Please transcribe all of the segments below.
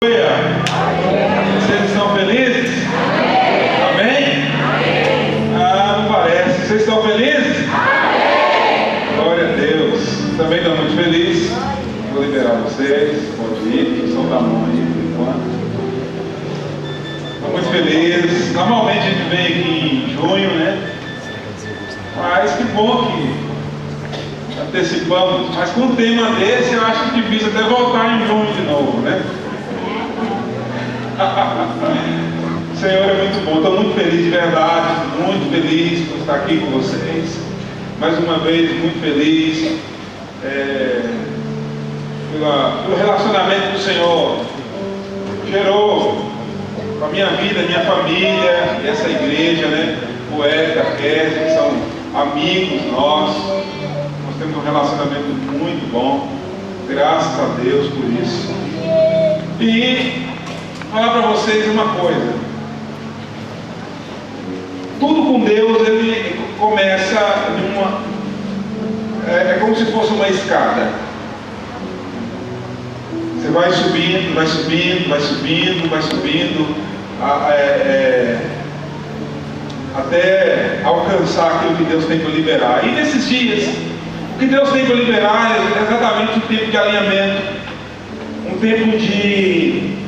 Vocês estão felizes? Amém? Ah, não parece. Vocês estão felizes? Glória a Deus. Também estou muito feliz. Vou liberar vocês. Pode ir. Só dá a mão aí por enquanto. Estou muito feliz. Normalmente a gente vem aqui em junho, né? Mas que bom que antecipamos. Mas com um tema desse, eu acho difícil até voltar em junho de novo, né? O Senhor é muito bom. Estou muito feliz de verdade, muito feliz por estar aqui com vocês. Mais uma vez, muito feliz pelo relacionamento que o Senhor gerou com a minha vida, minha família, e essa igreja, né? O Érico, a Kézia, que são amigos nossos. Nós temos um relacionamento muito bom. Graças a Deus por isso. E falar para vocês uma coisa. Tudo com Deus, ele começa é como se fosse uma escada. Você vai subindo, vai subindo, vai subindo, vai subindo, até alcançar aquilo que Deus tem para liberar. E nesses dias, o que Deus tem para liberar é exatamente um tempo de alinhamento, um tempo de,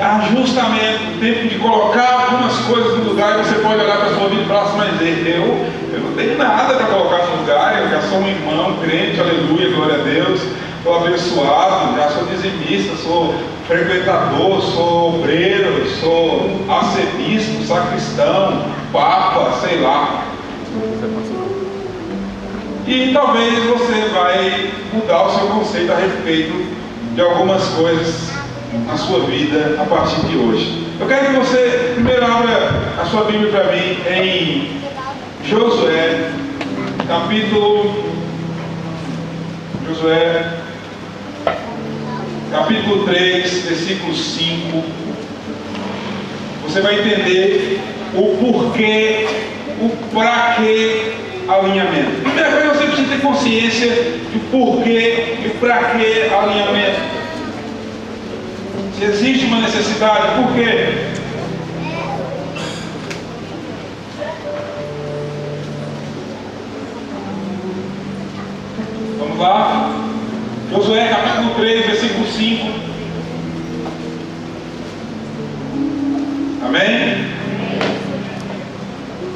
ajustamento, um tempo de colocar algumas coisas no lugar. E você pode olhar para a sua vida e falar assim: mas eu não tenho nada para colocar no lugar, eu já sou um irmão, crente, aleluia, glória a Deus, sou abençoado, já sou dizimista, sou frequentador, sou obreiro, sou arcebispo, sacristão, papa, sei lá. E talvez você vai mudar o seu conceito a respeito de algumas coisas na sua vida a partir de hoje. Eu quero que você primeiro abra a sua Bíblia para mim em Josué, capítulo 3, versículo 5. Você vai entender o porquê, o para que alinhamento. Primeira coisa, você precisa ter consciência do porquê e para que alinhamento. Se existe uma necessidade, por quê? Vamos lá. Josué capítulo 3, versículo 5. Amém?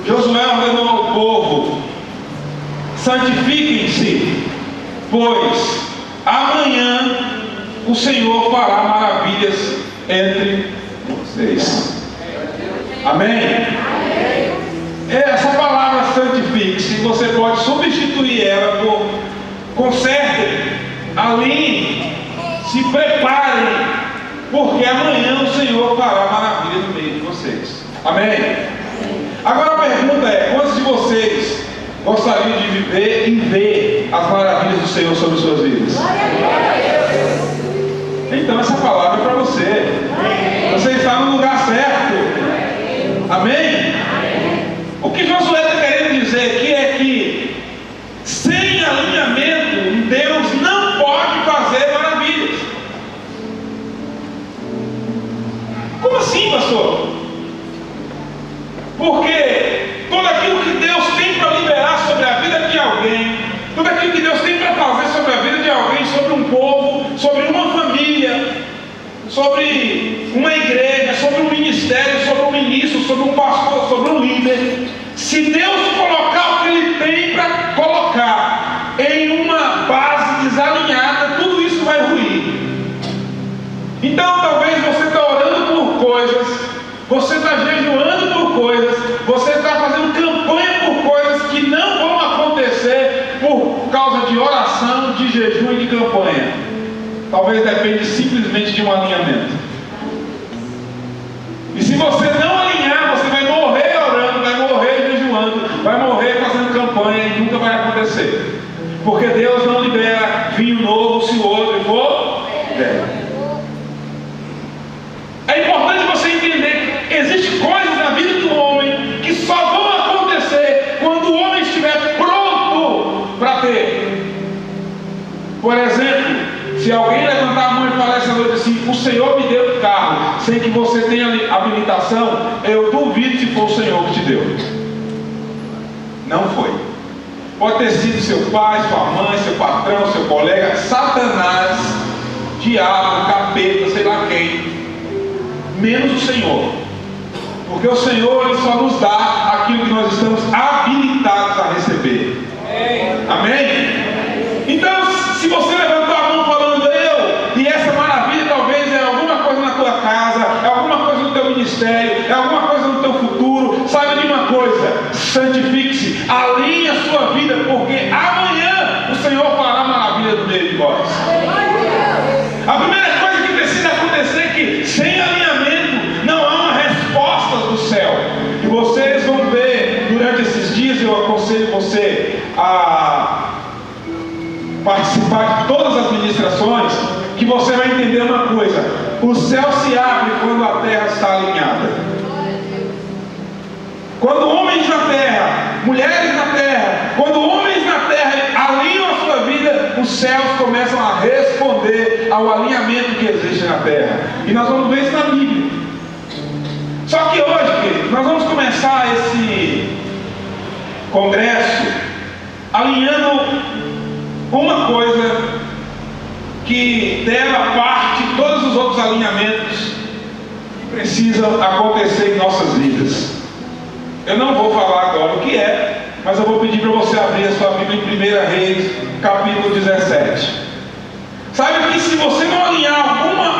Josué ordenou ao povo: santifiquem-se, pois amanhã o Senhor fará maravilhas entre vocês. Amém? Essa palavra santifique-se, você pode substituir ela por consertem, alinhem, se preparem, porque amanhã o Senhor fará maravilha no meio de vocês. Amém? Agora a pergunta é: quantos de vocês gostariam de viver e ver as maravilhas do Senhor sobre suas vidas? Então essa palavra é para você. Você está no lugar certo. Amém? O que Josué está querendo dizer aqui é que sem alinhamento, Deus não pode fazer maravilhas. Como assim, pastor? Porque tudo aquilo que Deus tem para liberar sobre a vida de alguém, tudo aquilo que Deus tem para fazer sobre a vida de alguém, sobre um povo, sobre uma família, sobre uma igreja, sobre um ministério, sobre um ministro, sobre um pastor, sobre um líder, se Deus colocar o que Ele tem para colocar em uma base desalinhada, tudo isso vai ruir. Então talvez você está orando por coisas, você está jejuando por coisas, você está fazendo campanha por coisas que não vão acontecer por causa de oração, de jejum e de campanha. Talvez depende simplesmente de um alinhamento. E se você não alinhar, você vai morrer orando, vai morrer jejuando, vai morrer fazendo campanha e nunca vai acontecer. Porque Deus não libera vinho novo se o outro for velho. É importante você entender que existem coisas na vida do homem que só vão acontecer quando o homem estiver pronto para ter. Por exemplo, se alguém levantar a mão e falar essa noite assim: assim: o Senhor me deu um carro, sem que você tenha habilitação, eu duvido se foi o Senhor que te deu. Não foi. Pode ter sido seu pai, sua mãe, seu patrão, seu colega, Satanás, diabo, capeta, sei lá quem, menos o Senhor. Porque o Senhor, Ele só nos dá aquilo que nós estamos habilitados a receber. Amém? Então, se você levantou a mão falando eu, e essa maravilha talvez é alguma coisa na tua casa, é alguma coisa no teu ministério, é alguma coisa no teu futuro, saiba de uma coisa: santifique-se, alinhe a sua vida, porque amanhã o Senhor fará maravilha no meio de vós. A primeira coisa que precisa acontecer é que sem alinhamento não há uma resposta do céu. E vocês vão ver durante esses dias, eu aconselho você a participar de todas as ministrações, que você vai entender uma coisa: o céu se abre quando a terra está alinhada. Quando homens na terra, mulheres na terra, quando homens na terra alinham a sua vida, os céus começam a responder ao alinhamento que existe na terra. E nós vamos ver isso na Bíblia. Só que hoje, queridos, nós vamos começar esse congresso alinhando uma coisa que deva parte de todos os outros alinhamentos que precisam acontecer em nossas vidas. Eu não vou falar agora o que é, mas eu vou pedir para você abrir a sua Bíblia em 1 Reis, capítulo 17. Sabe que se você não alinhar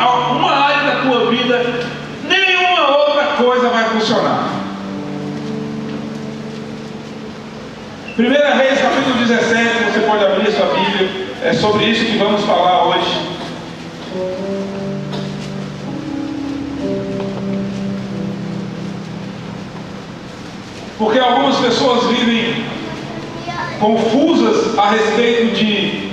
alguma área da tua vida, nenhuma outra coisa vai funcionar. 1 Reis, capítulo 17, você pode abrir a sua Bíblia, é sobre isso que vamos falar hoje. Porque algumas pessoas vivem confusas a respeito de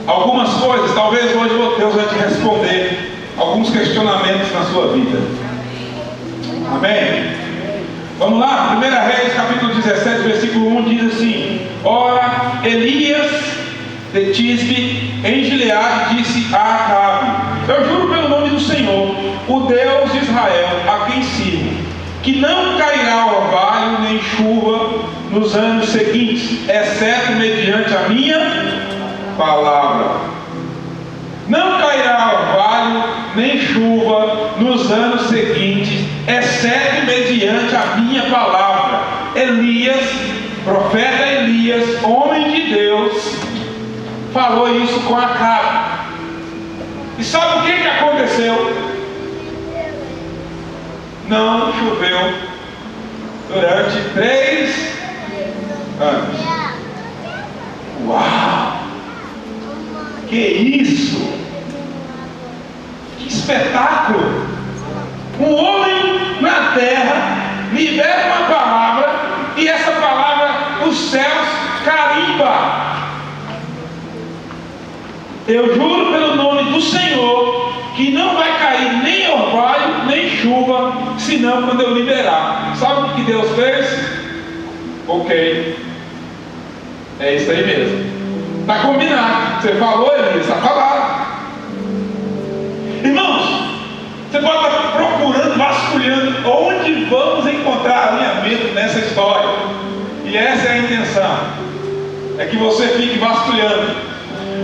algumas coisas. Talvez hoje Deus vai te responder alguns questionamentos na sua vida. Amém? Vamos lá? 1 Reis, capítulo 17, versículo 1 diz assim: Ora, Elias de Tisbe, em Gileade, disse a Acabe: Eu juro pelo nome do Senhor, o Deus de Israel, a quem sirvo, que não cairá orvalho nem chuva nos anos seguintes, exceto mediante a minha palavra. Não cairá orvalho nem chuva nos anos seguintes, exceto mediante a minha palavra. Elias, profeta Elias, homem de Deus, falou isso com Acabe. E sabe o que aconteceu? Não choveu durante 3 anos. Uau! Que isso? Que espetáculo! Um homem na terra libera uma palavra e essa palavra os céus carimba. Eu juro pelo nome do Senhor que não vai cair nem orvalho nem chuva, senão quando eu liberar. Sabe o que Deus fez? Ok, é isso aí mesmo. Está combinado. Você falou, Elias, está falado. Irmãos, você pode estar procurando, vasculhando onde vamos encontrar alinhamento nessa história. E essa é a intenção, é que você fique vasculhando.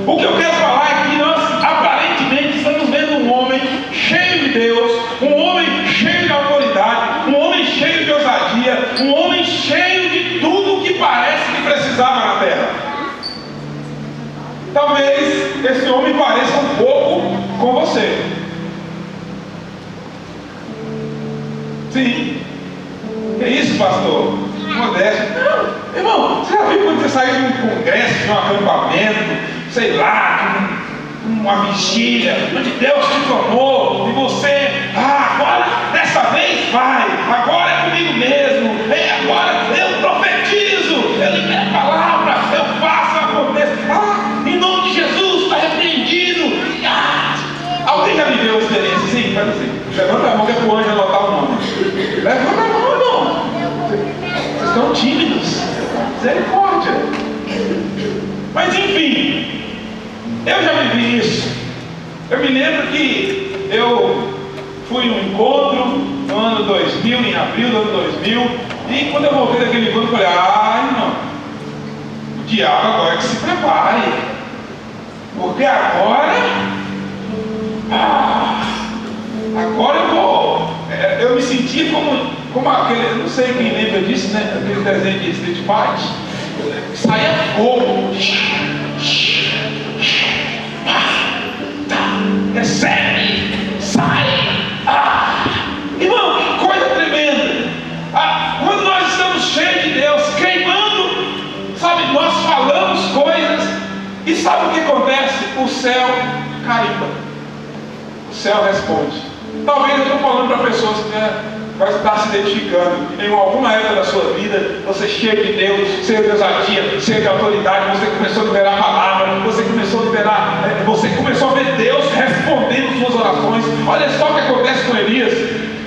O que eu quero falar é que nós aparentemente estamos vendo um homem cheio de Deus, um homem cheio de autoridade, um homem cheio de ousadia, um homem cheio de tudo que parece que precisava na terra. Talvez esse homem pareça um pouco com você. Sim. Que isso, pastor? Modéstia. Não, irmão, você já viu quando você sai de um congresso, de um acampamento, sei lá, uma vigília, onde Deus te tomou, e você, agora, dessa vez vai, agora é comigo mesmo, agora eu profetizo, eu libero a palavra, eu faço, aconteça, em nome de Jesus, está repreendido. Alguém já viveu a experiência assim? Faz assim, levanta a mão que é para o anjo anotar o nome. Levanta a mão, irmão. Vocês estão tímidos. Misericórdia. Mas enfim, eu já vivi isso. Eu me lembro que eu fui em um encontro no ano 2000, em abril do ano 2000, e quando eu voltei daquele encontro, eu falei: irmão, o diabo agora é que se prepare, porque agora eu me sentia como aquele, não sei quem lembra disso, né? Aquele desenho de Street Fighter, saia fogo, recebe, sai. Irmão, que coisa tremenda. Quando nós estamos cheios de Deus, queimando, sabe, nós falamos coisas, e sabe o que acontece? O céu carimba, o céu responde. Talvez eu estou falando para pessoas que vai estar se identificando, que em alguma época da sua vida, você cheio de Deus, cheio de ousadia, cheio de autoridade, você começou a liberar a palavra, você começou a ver Deus respondendo suas orações. Olha só o que acontece com Elias.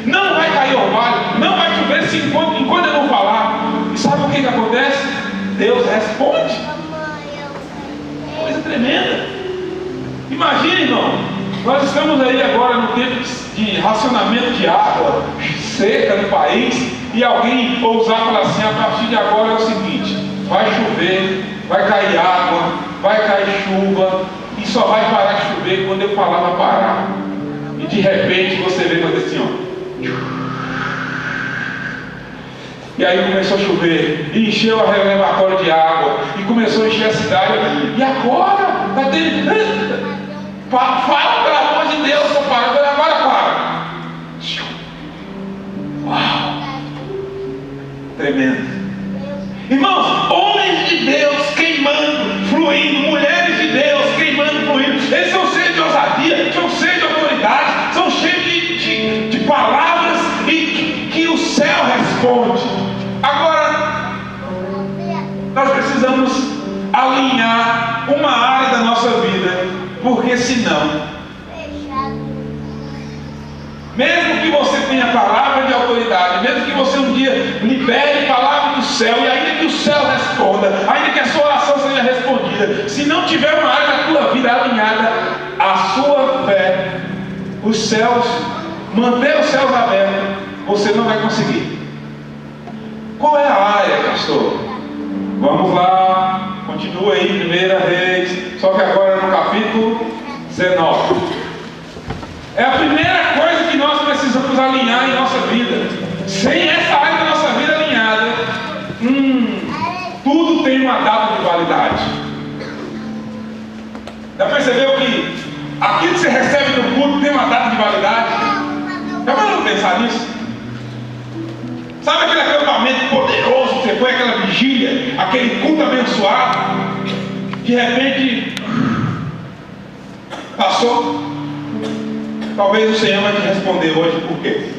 Não vai cair orvalho, não vai chover enquanto eu não falar. E sabe o que acontece? Deus responde. Coisa tremenda. Imagina, irmão, nós estamos aí agora no tempo de racionamento de água seca no país, e alguém ousar falar assim: a partir de agora é o seguinte, vai chover, vai cair água, vai cair chuva, e só vai parar de chover quando eu falar para parar. E de repente você vê fazer assim, ó. E aí começou a chover, e encheu a reservatório de água, e começou a encher a cidade. E agora está tendo. Fala, pelo amor de Deus, estou parando, agora para. Uau! Tremendo. Irmãos, homens de Deus queimando, fluindo, mulheres de Deus queimando, fluindo. Eles são cheios de ousadia, são cheios de autoridade, são cheios de palavras, e que o céu responde. Agora, nós precisamos alinhar uma área da nossa vida, porque senão, mesmo que você tenha palavra de autoridade, mesmo que você um dia libere palavra do céu, e ainda que o céu responda, ainda que a sua oração seja respondida, se não tiver uma área da tua vida alinhada à sua fé, os céus, manter os céus abertos, você não vai conseguir. Qual é a área, pastor? Vamos lá, continua aí, 1 Reis, só que agora no capítulo 19. É a primeira coisa que nós precisamos alinhar em nossa vida. Sem essa área da nossa vida alinhada, tudo tem uma data de validade. Já percebeu que aquilo que você recebe no culto tem uma data de validade? Já parou para pensar nisso? Sabe aquele acampamento poderoso que você foi, aquela vigília, aquele culto abençoado? De repente, passou. Talvez o Senhor vai te responder hoje por quê.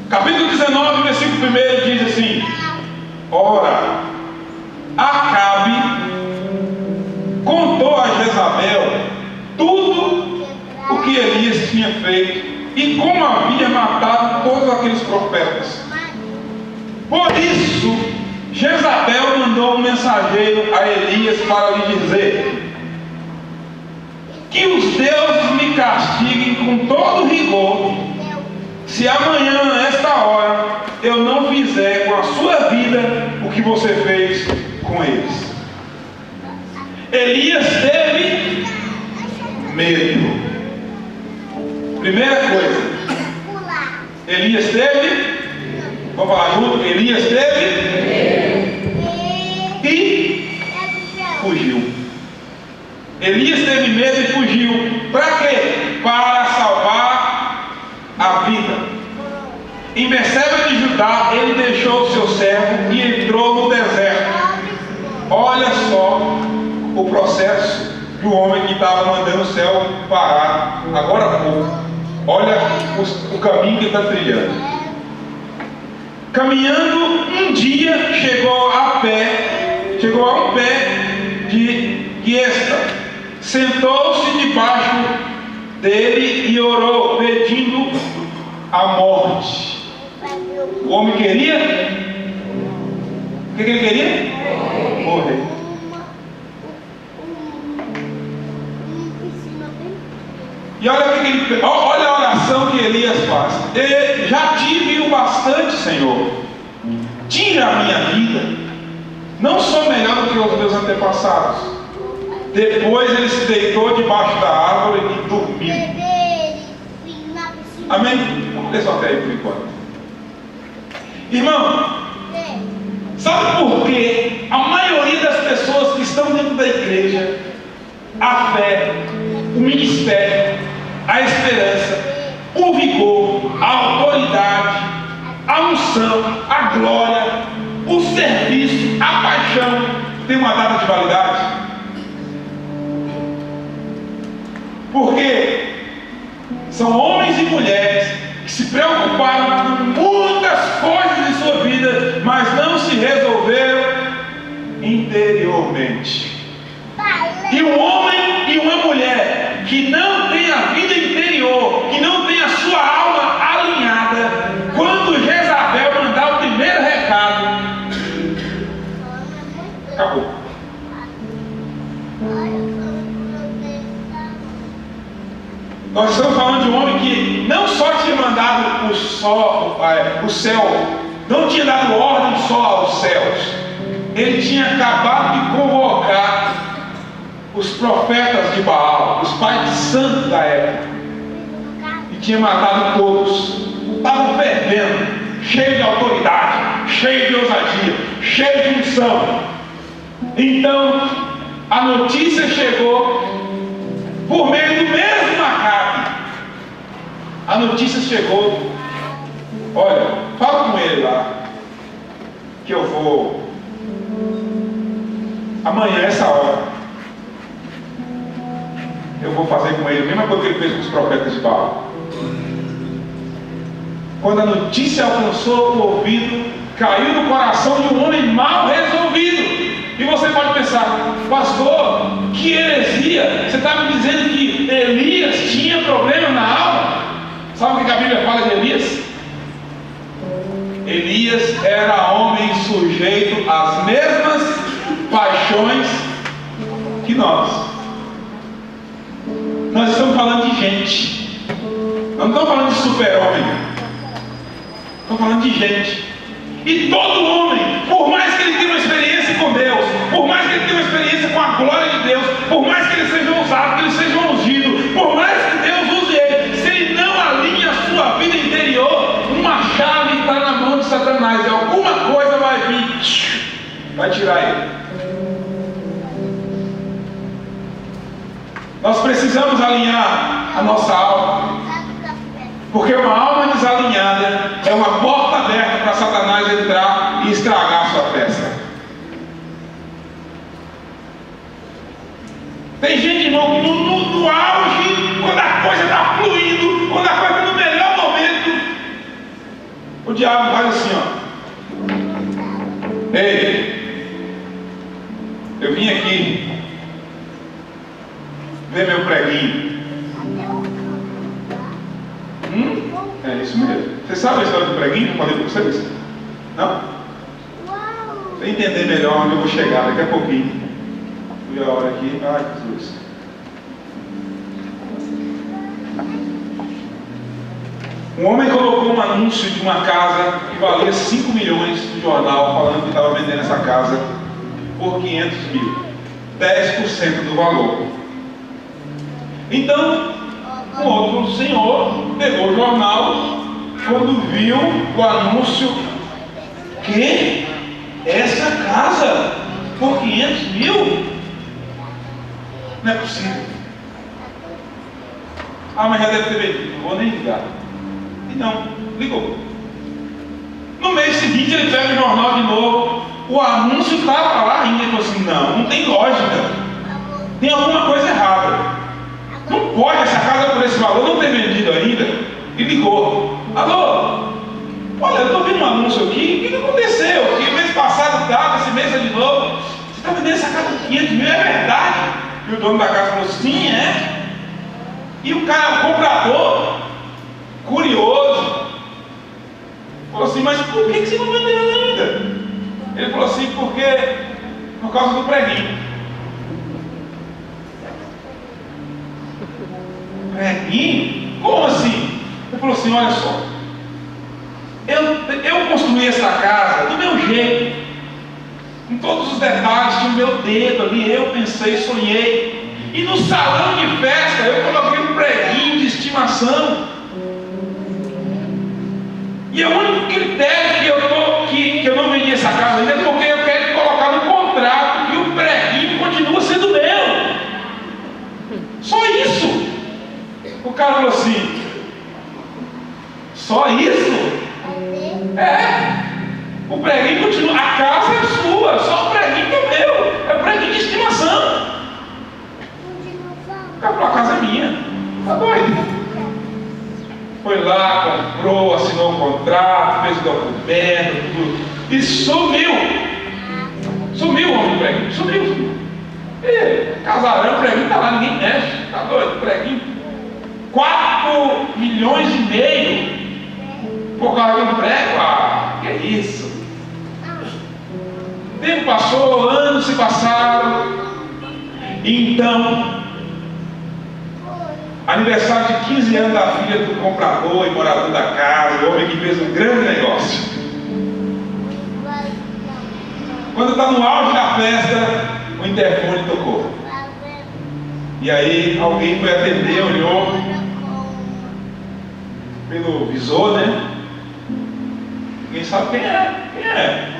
Capítulo 19, versículo 1 diz assim: ora, Acabe contou a Jezabel tudo o que Elias tinha feito e como havia matado todos aqueles profetas. Por isso, Jezabel mandou um mensageiro a Elias para lhe dizer: que os deuses me castiguem com todo rigor, se amanhã, nesta hora, eu não fizer com a sua vida o que você fez com eles. Elias teve medo. Primeira coisa, Elias teve, vamos falar junto, Elias teve e fugiu. Elias teve medo e fugiu. Para quê? Para salvar a vida. Em Berseba de Judá, ele deixou o seu servo e entrou no deserto. Olha só o processo do homem que estava mandando o céu parar agora há pouco. Olha o caminho que ele está trilhando. Caminhando, um dia chegou a um pé de Giesta. Sentou-se debaixo dele e orou, pedindo a morte. O homem queria? O que ele queria? Morrer. E olha a oração que Elias faz. Já tive o bastante, Senhor. Tira a minha vida. Não sou melhor do que os meus antepassados. Depois ele se deitou debaixo da árvore e dormiu. Amém? Vamos ler só até aí por enquanto. Irmão, sabe por que a maioria das pessoas que estão dentro da igreja, a fé, o ministério, a esperança, o vigor, a autoridade, a unção, a glória, o serviço, a paixão, tem uma data de validade? Porque são homens e mulheres que se preocuparam com muitas coisas de sua vida, mas não se resolveram interiormente. E um homem e uma mulher que não tem a vida interior, que não tem a sua alma alinhada, quando Jezabel mandar o primeiro recado, acabou. Nós estamos falando de um homem que não só tinha mandado o céu, não tinha dado ordem só aos céus, ele tinha acabado de convocar os profetas de Baal, os pais de santo da época, e tinha matado todos. Estavam fervendo, cheio de autoridade, cheio de ousadia, cheio de unção. Então a notícia chegou por meio do mesmo Acabe. A notícia chegou: olha, fala com ele lá, que eu vou amanhã, essa hora, eu vou fazer com ele a mesma coisa que ele fez com os profetas de Baal. Quando a notícia alcançou o ouvido, caiu no coração de um homem mal resolvido. E você pode pensar: pastor, que heresia! Você está me dizendo que Elias tinha problema na alma? Sabe o que a Bíblia fala de Elias? Elias era homem sujeito às mesmas paixões que nós. Nós estamos falando de gente. Nós não estamos falando de super-homem. Estamos falando de gente. E todo homem, por mais que ele tenha uma experiência com Deus, por mais que ele tenha uma experiência com a glória de Deus, por mais que ele seja ousado, que ele seja ungido, por mais que Deus use ele, se ele não alinha a sua vida interior, uma chave está na mão de Satanás. E alguma coisa vai vir, vai tirar ele. Nós precisamos alinhar a nossa alma, porque uma alma desalinhada é uma porta aberta para Satanás entrar e estragar a sua festa. Tem gente, irmão, que no auge, quando a coisa está fluindo, quando a coisa está no melhor momento, o diabo faz assim, ó: ei, eu vim aqui ver meu preguinho. É isso mesmo. Você sabe a história do preguinho? Eu falei para vocês? Não? Para você entender melhor onde eu vou chegar daqui a pouquinho. Fui a hora aqui. Ai, Jesus. Um homem colocou um anúncio de uma casa que valia 5 milhões no jornal, falando que estava vendendo essa casa por 500 mil. 10% do valor. Então, um outro senhor pegou o jornal, quando viu o anúncio: que? Essa casa por 500 mil? Não é possível. Ah, mas já deve ter vendido, não vou nem ligar. E não, ligou. No mês seguinte ele pega o jornal de novo, o anúncio estava lá ainda. Ele falou assim: não tem lógica, tem alguma coisa errada. Não pode essa casa por esse valor não ter vendido ainda. E ligou: alô, olha, eu estou vendo um anúncio aqui, o que aconteceu? Que mês passado estava, esse mês é de novo. Você está vendendo essa casa por 500 mil, é verdade? E o dono da casa falou: sim, é. E o cara, o comprador, curioso, falou assim: mas por que você não vendeu ainda? Ele falou assim: por causa do preguinho. Preguinho? preguinho? Como assim? Ele falou assim: olha só, eu construí essa casa do meu jeito, com todos os detalhes, tinha o meu dedo ali, eu pensei, sonhei. E no salão de festa eu coloquei um preguinho de estimação. E o único critério que eu não vendi essa casa ainda é porque eu quero colocar no contrato que o preguinho continua sendo meu. Só isso. O cara falou assim: só isso? O preguinho continua, a casa é sua, só o preguinho que é meu, é o preguinho de estimação. O cara falou: a casa é minha. Tá doido? Foi lá, comprou, assinou um contrato, fez o documento, tudo, e sumiu. Sumiu o homem do preguinho, sumiu. Casarão, o preguinho está lá, ninguém mexe. Tá doido? O preguinho, 4,5 milhões por causa de um prego. Que é isso? O tempo passou, anos se passaram. Então, aniversário de 15 anos da filha do comprador e morador da casa, o homem que fez um grande negócio. Quando está no auge da festa, o interfone tocou. E aí alguém foi atender, olhou pelo visor, né? Ninguém sabe quem é.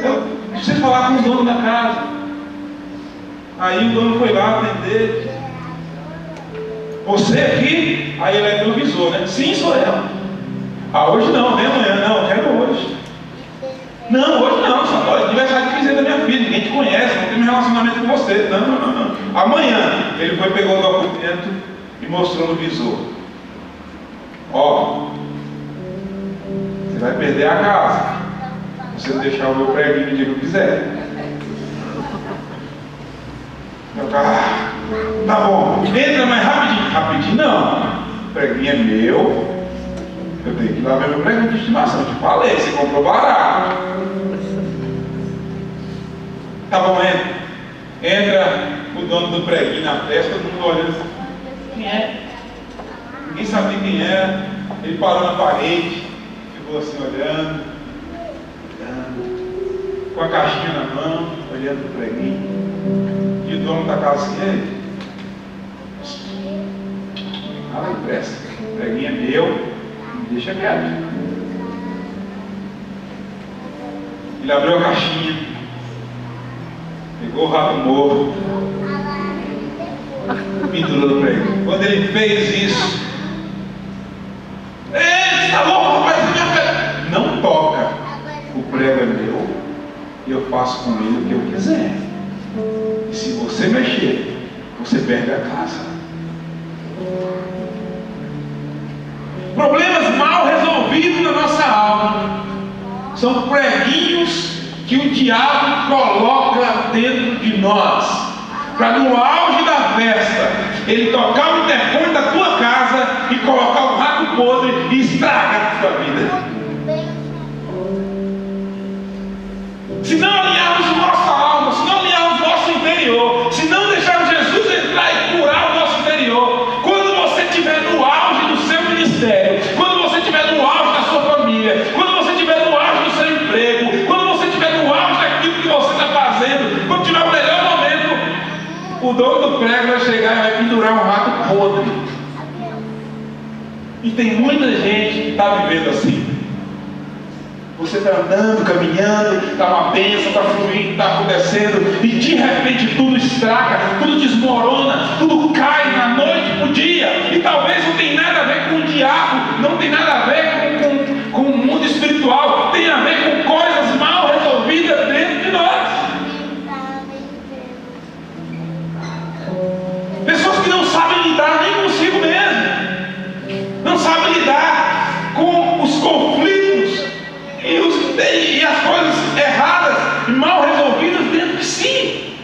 Eu preciso falar com o dono da casa. Aí o dono foi lá atender. Você aqui? Aí ele é pelo visor, né? Sim, sou eu. Hoje não, vem amanhã. Não, eu quero hoje. Não, hoje não, só pode. Aniversário de 15 anos da minha filha, ninguém te conhece, não tem um relacionamento com você. Não. Amanhã ele foi, pegou o documento e mostrou no visor. Ó, você vai perder a casa se você não deixar o meu preguinho no dia que eu quiser. Meu carro, tá bom, entra mais rapidinho. Rapidinho não, o preguinho é meu. Eu tenho que ir lá ver meu preguinho de estimação. Eu te falei, você comprou barato. Tá bom, entra o dono do preguinho na festa, todo mundo olhando. Quem é? Ninguém sabia quem era. Ele parou na parede, ficou assim olhando, com a caixinha na mão, olhando o preguinho. E o dono da casa assim: nada impressa, o preguinho é meu, deixa quieto. Ele abriu a caixinha, pegou o rato morto, pendurou no preguinho. Quando ele fez isso: ei, está louco, rapaz, minha fé. Não toca, o prego é meu e eu faço com ele o que eu quiser. E se você mexer, você perde a casa. Problemas mal resolvidos na nossa alma são preguinhos que o diabo coloca dentro de nós, para no auge da festa ele tocar o interfone da tua casa e colocar o rato podre e estragar a tua vida. Se não alinharmos nossa alma, se não alinharmos nosso interior, se não deixarmos Jesus entrar e curar o nosso interior, quando você estiver no auge do seu ministério, quando você estiver no auge da sua família, quando você estiver no auge do seu emprego, quando você estiver no auge daquilo que você está fazendo, quando tiver o melhor momento, o dono do prego vai chegar e vai pendurar um rato podre. E tem muita gente que está vivendo assim. Você está andando, caminhando, está uma bênção, está fluindo, está acontecendo, e de repente tudo estraga, tudo desmorona, tudo cai na noite para o dia, e talvez não tenha nada a ver com o diabo, não tem nada a ver com o mundo espiritual, tem a ver com coisas mal resolvidas dentro de nós. Pessoas que não sabem lidar nem consigo mesmo, não sabem lidar com os conflitos e as coisas erradas e mal resolvidas dentro de si.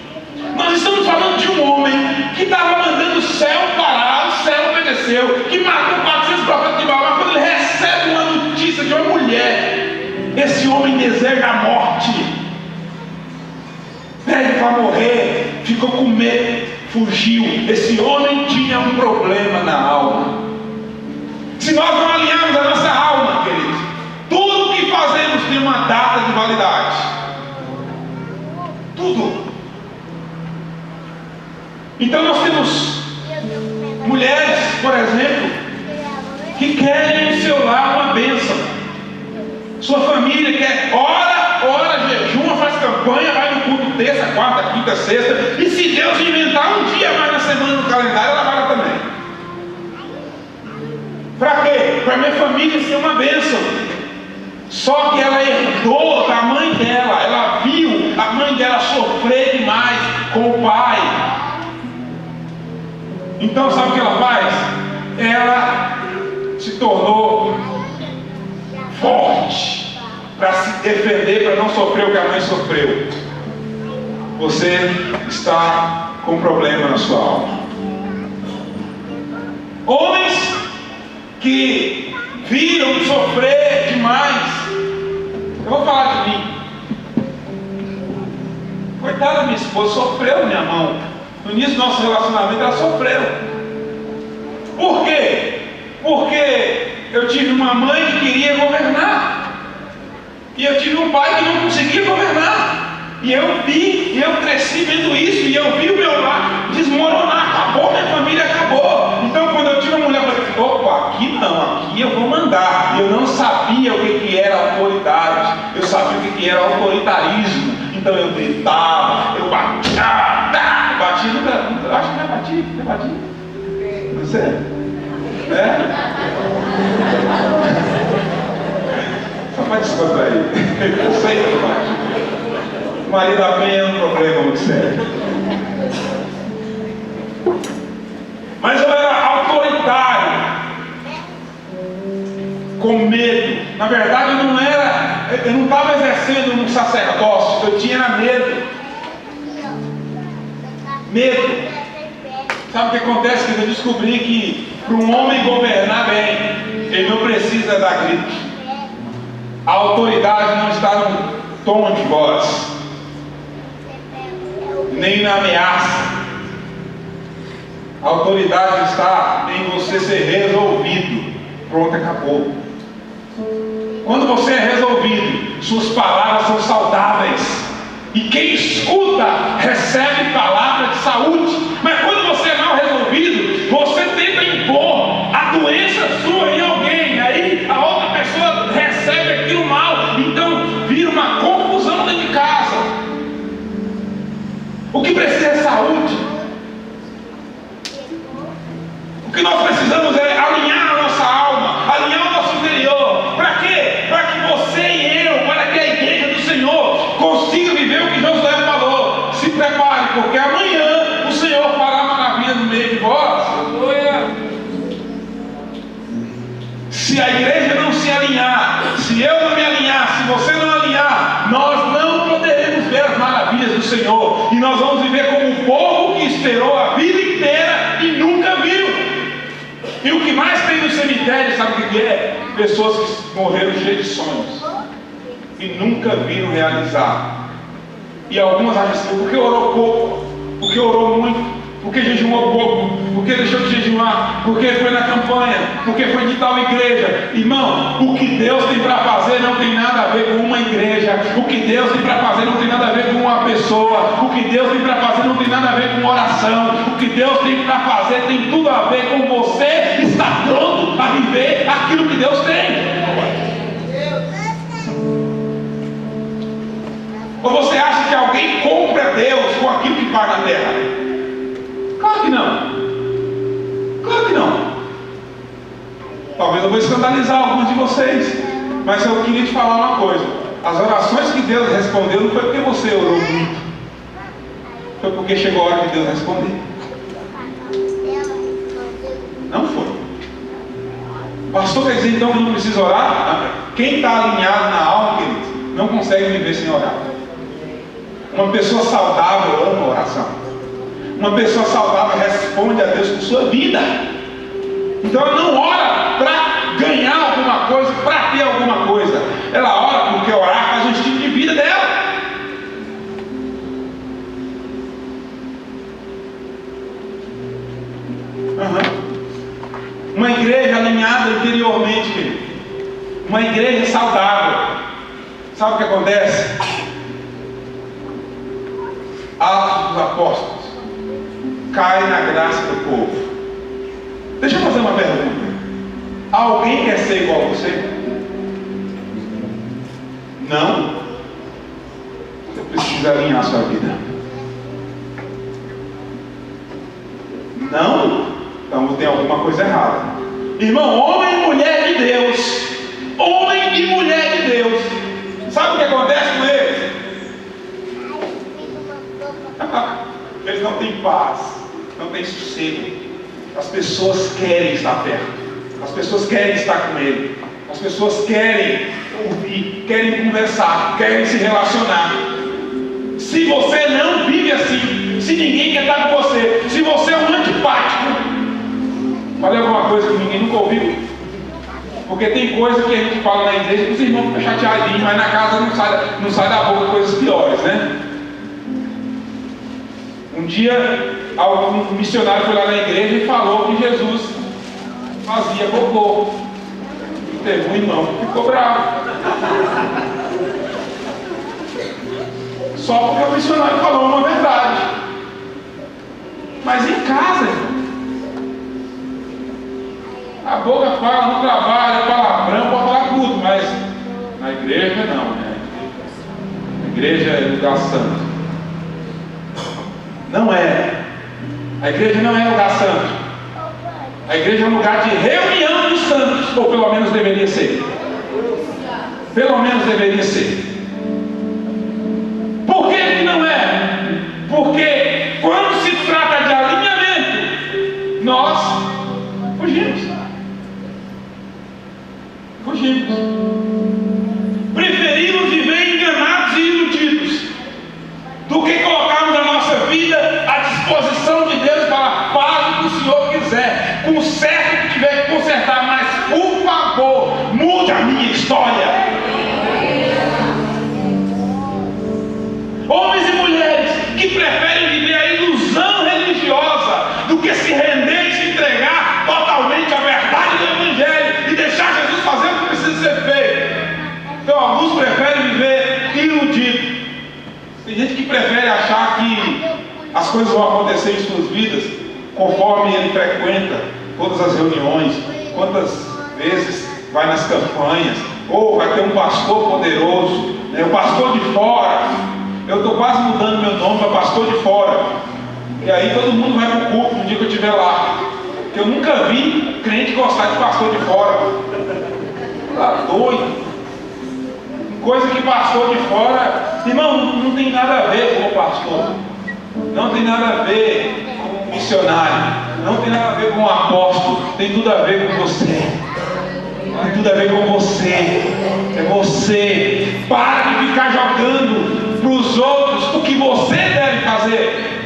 Nós estamos falando de um homem que estava mandando o céu parar, o céu obedeceu, que matou 400 profetas de Baal, mas quando ele recebe uma notícia de uma mulher, esse homem deseja a morte, pede para morrer, ficou com medo, fugiu. Esse homem tinha um problema na alma. Se nós não alinharmos a nossa alma, queridos, tudo que fazemos tem uma data de validade. Tudo. Então nós temos mulheres, por exemplo, que querem no seu lar uma bênção. Sua família quer, ora, jejuma, faz campanha, vai no culto terça, quarta, quinta, sexta. E se Deus inventar um dia mais na semana no calendário, ela vai lá também. Para quê? Para minha família ser uma bênção. Só que ela herdou da mãe dela. Ela viu a mãe dela sofrer demais com o pai. Então sabe o que ela faz? Ela se tornou forte para se defender, para não sofrer o que a mãe sofreu. Você está com um problema na sua alma. Homens que viram sofrer demais. Eu vou falar de mim. Coitada da minha esposa, sofreu na minha mão. No início do nosso relacionamento ela sofreu. Por quê? Porque eu tive uma mãe que queria governar, e eu tive um pai que não conseguia governar. E eu vi, e eu cresci vendo isso, e eu vi o meu lar desmoronar. Acabou, minha família acabou. Então quando eu tive uma mulher, eu falei, opa, aqui não, aqui eu vou mandar. Eu não sabia o que era autoridade, eu sabia o que era autoritarismo. Então eu gritava, eu batia, nunca, eu acho que não bati. Não sei. Só para descontrair. Eu sei que eu bati. O marido da Penha é um problema muito sério. Mas eu era autoritário, com medo. Na verdade eu não estava exercendo um sacerdócio, eu tinha medo. Sabe o que acontece? Que eu descobri que para um homem governar bem, ele não precisa dar grito. A autoridade não está no tom de voz, nem na ameaça. A autoridade está em você ser resolvido. Pronto, acabou. Quando você é resolvido, suas palavras são saudáveis, e quem escuta recebe palavra de saúde. Mas quando você é mal resolvido, você tenta impor a doença sua em alguém, aí a outra pessoa recebe aquilo mal, então vira uma confusão dentro de casa. O que precisa é saúde. O que nós precisamos é alinhar a nossa alma, alinhar o nosso interior. Para quê? Para que você e eu, para que a igreja do Senhor consiga viver o que Josué falou. Se prepare, porque amanhã o Senhor fará maravilha no meio de vós. Se a igreja não se alinhar, se eu não me alinhar, se você não alinhar, nós não poderemos ver as maravilhas do Senhor. E nós vamos viver como um povo que esperou a vida inteira e nunca viu. E o que mais tem no cemitério, sabe o que é? Pessoas que morreram cheias de sonhos e nunca viram realizar. E algumas acham assim, porque orou pouco, porque orou muito, porque jejuou pouco, porque deixou de jejuar, porque foi na campanha, porque foi de tal igreja. Irmão, o que Deus tem para fazer não tem nada a ver com uma igreja. O que Deus tem para fazer não tem nada a ver com uma pessoa. O que Deus tem para fazer não tem nada a ver com oração. O que Deus tem para fazer tem tudo a ver com você estar pronto a viver aquilo que Deus tem. Ou você acha que alguém compra Deus com aquilo que faz na terra? Claro que não. Claro que não. Talvez eu vou escandalizar alguns de vocês, mas eu queria te falar uma coisa. As orações que Deus respondeu não foi porque você orou muito, foi porque chegou a hora de Deus responder. Não foi. Pastor, quer dizer então que não precisa orar? Quem está alinhado na alma, querido, não consegue viver sem orar. Uma pessoa saudável ama a oração. Uma pessoa saudável responde a Deus com sua vida. Então ela não ora para ganhar alguma coisa, para ter alguma coisa. Ela ora porque orar faz um estilo de vida dela. Uma igreja alinhada alinhada interiormente, querido. Uma igreja saudável. Sabe o que acontece? Atos dos Apóstolos cai na graça do povo. Deixa eu fazer uma pergunta. Alguém quer ser igual a você? Não? Você precisa alinhar a sua vida. Não? Então tem alguma coisa errada. Irmão, homem e mulher de Deus. Homem e mulher de Deus. Sabe o que acontece com eles? Eles não têm paz, não têm sossego. As pessoas querem estar perto. As pessoas querem estar com ele. As pessoas querem ouvir, querem conversar, querem se relacionar. Se você não vive assim, se ninguém quer estar com você, se você é um antipático, falei alguma coisa que ninguém nunca ouviu? Porque tem coisa que a gente fala na igreja que os irmãos ficam chateadinhos, mas na casa não sai da boca coisas piores, né? Um dia, um missionário foi lá na igreja e falou que Jesus fazia cocô. Teve um irmão que ficou bravo. Só porque o missionário falou uma verdade. Mas em casa, irmão, a boca fala no trabalho, é palavrão, pode falar tudo, mas na igreja não, né? A igreja é lugar santo. Não é. A igreja não é lugar santo. A igreja é um lugar de reunião dos santos, ou pelo menos deveria ser. Pelo menos deveria ser. Por que que não é? Porque quando se trata de alinhamento, nós fugimos. Fugimos. Preferimos viver enganados e iludidos do que colocarmos a nossa vida à disposição de Deus para faz o que o Senhor quiser, conserta o que tiver que consertar, mas por favor, mude a minha história. Homens e mulheres que preferem viver a ilusão religiosa do que se render e se entregar totalmente à verdade do Evangelho e deixar Jesus fazer o que precisa ser feito. Então alguns preferem viver iludidos. Tem gente que prefere achar que as coisas vão acontecer em suas vidas conforme ele frequenta todas as reuniões, quantas vezes vai nas campanhas, ou vai ter um pastor poderoso, né? O pastor de fora. Eu estou quase mudando meu nome para pastor de fora, e aí todo mundo vai para o culto no dia que eu estiver lá, porque eu nunca vi crente gostar de pastor de fora. Tá doido? Coisa que pastor de fora, irmão, não tem nada a ver com o pastor, não tem nada a ver com o missionário, não tem nada a ver com o apóstolo, tem tudo a ver com você. Tem tudo a ver com você. É você. Para de ficar jogando para os outros o que você deve fazer.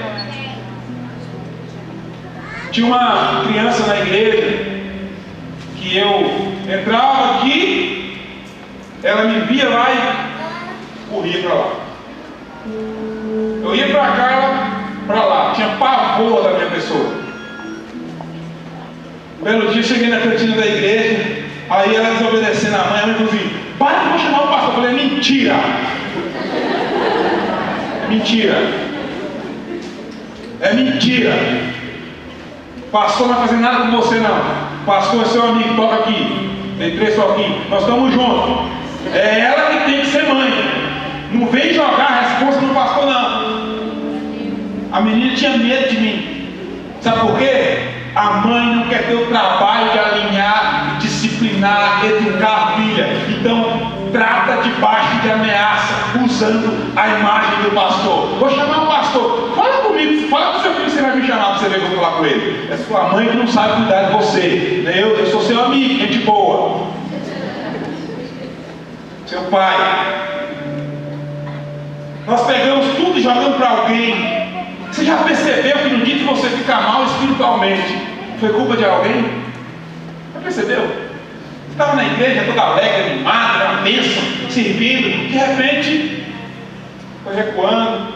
Tinha uma criança na igreja que eu entrava aqui, ela me via lá e corria para lá. Eu ia para cá, ela para lá. Tinha pavor da minha pessoa. Um belo dia eu cheguei na cantina da igreja, aí ela desobedecendo a mãe, ela me falou assim: para que eu vou chamar o pastor. Eu falei: mentira. Mentira. É mentira. Pastor não vai fazer nada com você não. Pastor é seu amigo, toca aqui. Tem 3 toquinhos. Nós estamos juntos. É ela que tem que ser mãe. Não vem jogar a resposta no pastor não. A menina tinha medo de mim. Sabe por quê? A mãe não quer ter o trabalho de alinhar, disciplinar, educar a filha. Então trata debaixo de ameaça, usando a imagem do pastor. Vou chamar o pastor. Fala comigo, fala com o seu filho, você vai me chamar para você ver que eu vou falar com ele. É sua mãe que não sabe cuidar de você. Eu sou seu amigo, gente boa. Seu pai. Nós pegamos tudo e jogamos para alguém. Você já percebeu que no dia que você fica mal espiritualmente, foi culpa de alguém? Já percebeu? Você estava na igreja toda alegre, animada, uma bênção, servindo, de repente foi recuando.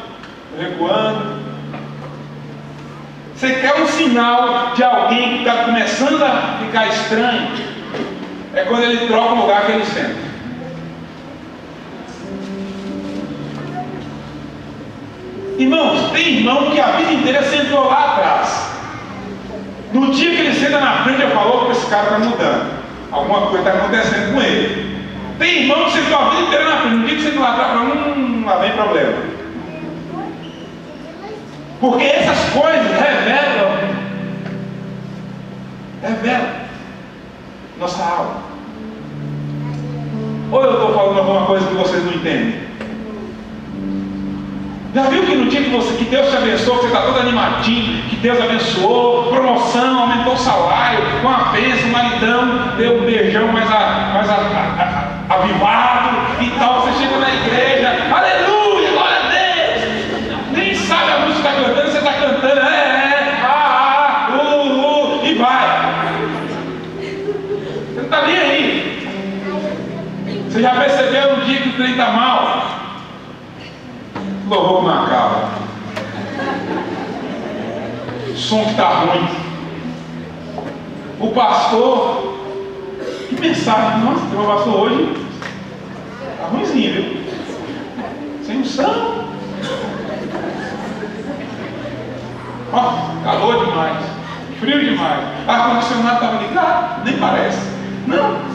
Você quer um sinal de alguém que está começando a ficar estranho? é quando ele troca o lugar que ele senta. Irmãos, tem irmão que a vida inteira sentou lá atrás. No dia que ele senta na frente, eu falo que esse cara está mudando. Alguma coisa está acontecendo com ele. Tem irmão que sentou a vida inteira na frente. No dia que sentou lá atrás, lá vem problema. Porque essas coisas revelam nossa alma. Ou eu estou falando alguma coisa que vocês não entendem? Já viu que no dia que Deus te abençoou, que você está todo animadinho, que Deus abençoou, promoção, aumentou o salário, uma bênção, um maridão, deu um beijão mais avivado e tal, você chega na igreja, aleluia, glória a Deus, nem sabe a música que está cantando, você está cantando, e vai. Você não está nem aí. Você já percebeu no dia que o trem está mal? Louvor não acaba. Som que está ruim. O pastor, que mensagem, nossa, tem um pastor hoje, está ruimzinho, viu? Sem unção. Ó, calor demais, frio demais. Ar-condicionado estava ligado, nem parece. Não.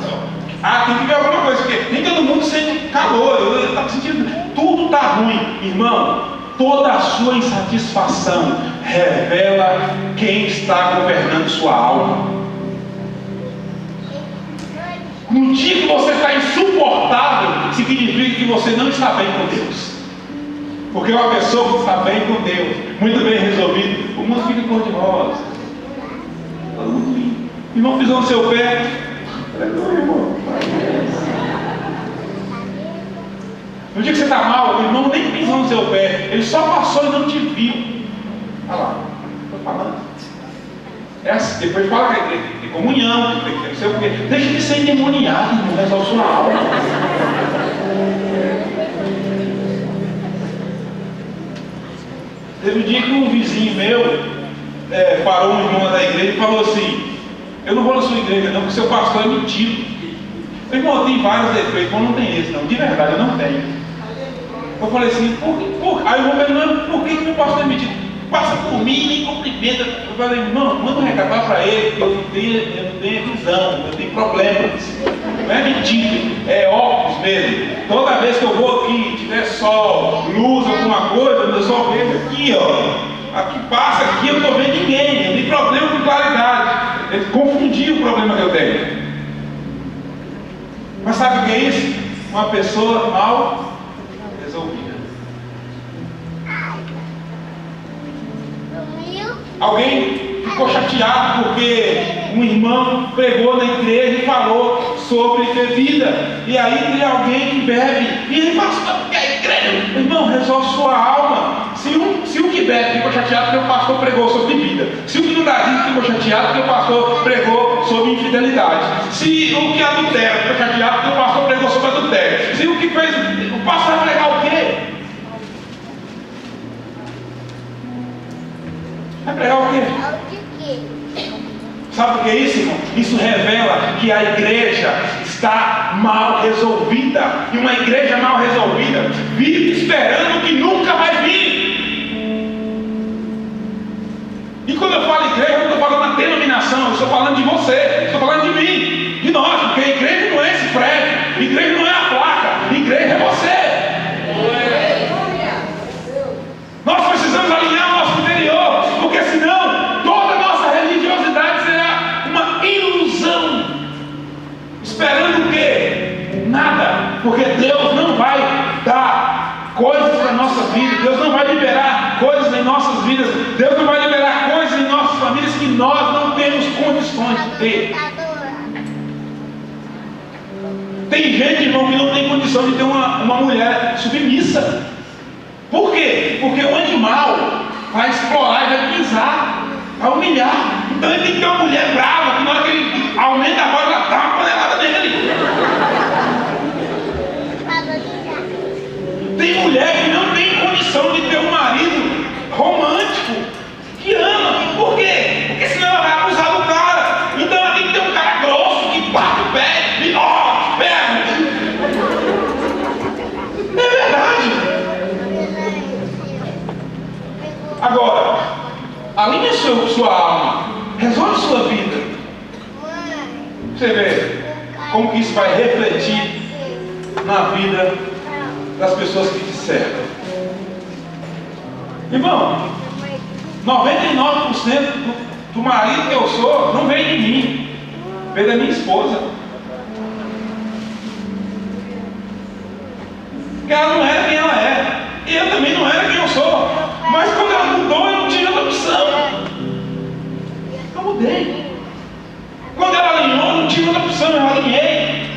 Tem que ver alguma coisa, porque nem todo mundo sente calor. Eu estava sentindo, tudo está ruim. Irmão, toda a sua insatisfação revela quem está governando sua alma. No dia que você está insuportável, significa que você não está bem com Deus. Porque uma pessoa que está bem com Deus, muito bem resolvido, o mundo fica cor-de-rosa. Todo mundo lindo. Irmão, pisou no seu pé. Aleluia, irmão. No dia que você está mal, o irmão nem pisou no seu pé, ele só passou e não te viu. Olha lá, estou falando. É assim, depois fala que tem comunhão, tem não sei o quê. Deixa de ser endemoniado, irmão, resolve sua alma. Teve um dia que um vizinho meu parou um irmão da igreja e falou assim: eu não vou na sua igreja não, porque seu pastor é metido. Meu irmão, tem vários defeitos, mas não tem esse não, de verdade eu não tenho. Eu falei assim, aí o irmão perguntou, por que meu pastor é metido? Passa por mim, nem cumprimenta. Eu falei, irmão, manda um recado para ele, que eu não tenho visão, eu tenho problemas. Não é metido, é óculos mesmo. Toda vez que eu vou aqui, tiver sol, luz, alguma coisa, eu só vejo aqui, ó. Aqui passa aqui, eu não estou vendo ninguém, eu tenho problema com claridade. Ele confundiu o problema que eu tenho. Mas sabe o que é isso? Uma pessoa mal resolvida. Alguém ficou chateado porque um irmão pregou na igreja e falou sobre bebida. E aí tem alguém que bebe e ele passa porque a igreja, irmão, resolve sua alma. Se o que bebe ficou chateado porque o pastor pregou sobre bebida. Se o que não dá dízimo ficou chateado porque o pastor pregou sobre infidelidade. Se o que adultera ficou chateado porque o pastor pregou sobre adultério. Se o que fez, o pastor vai pregar o quê? Vai pregar o quê? Sabe o que é isso, irmão? Isso revela que a igreja está mal resolvida. E uma igreja mal resolvida vive esperando que nunca vai vir. E quando eu falo igreja, eu não estou falando na denominação, eu estou falando de você, estou falando de mim, de nós, porque a igreja não é esse prédio, a igreja não é a placa, a igreja é você. Nós precisamos alinhar o nosso interior, porque senão toda a nossa religiosidade será uma ilusão. Esperando o quê? Nada, porque Deus não vai dar coisas para a nossa vida, Deus não vai liberar coisas em nossas vidas, Deus não vai liberar coisas em nossas famílias que nós não temos condições de ter. Tem gente, irmão, que não tem condição de ter uma mulher submissa. Por quê? Porque o animal vai explorar e vai pisar, vai humilhar. Então ele tem que ter uma mulher brava, que na hora que ele aumenta a voz, ela dá uma panelada nele. Tem mulher que não tem condição de ter um marido romântico, que ama. Por quê? Porque senão ela vai abusar do cara. Então ela tem que ter um cara grosso, que bate o pé, Agora, alinhe sua alma, resolve sua vida. Você vê como que isso vai refletir na vida das pessoas que te cercam. Irmão, 99% do marido que eu sou não vem de mim, vem da minha esposa. Porque ela não era quem ela é, e eu também não era quem eu sou. Mas quando ela mudou, eu não tinha outra opção. Eu mudei. Quando ela alinhou, eu não tinha outra opção, eu alinhei.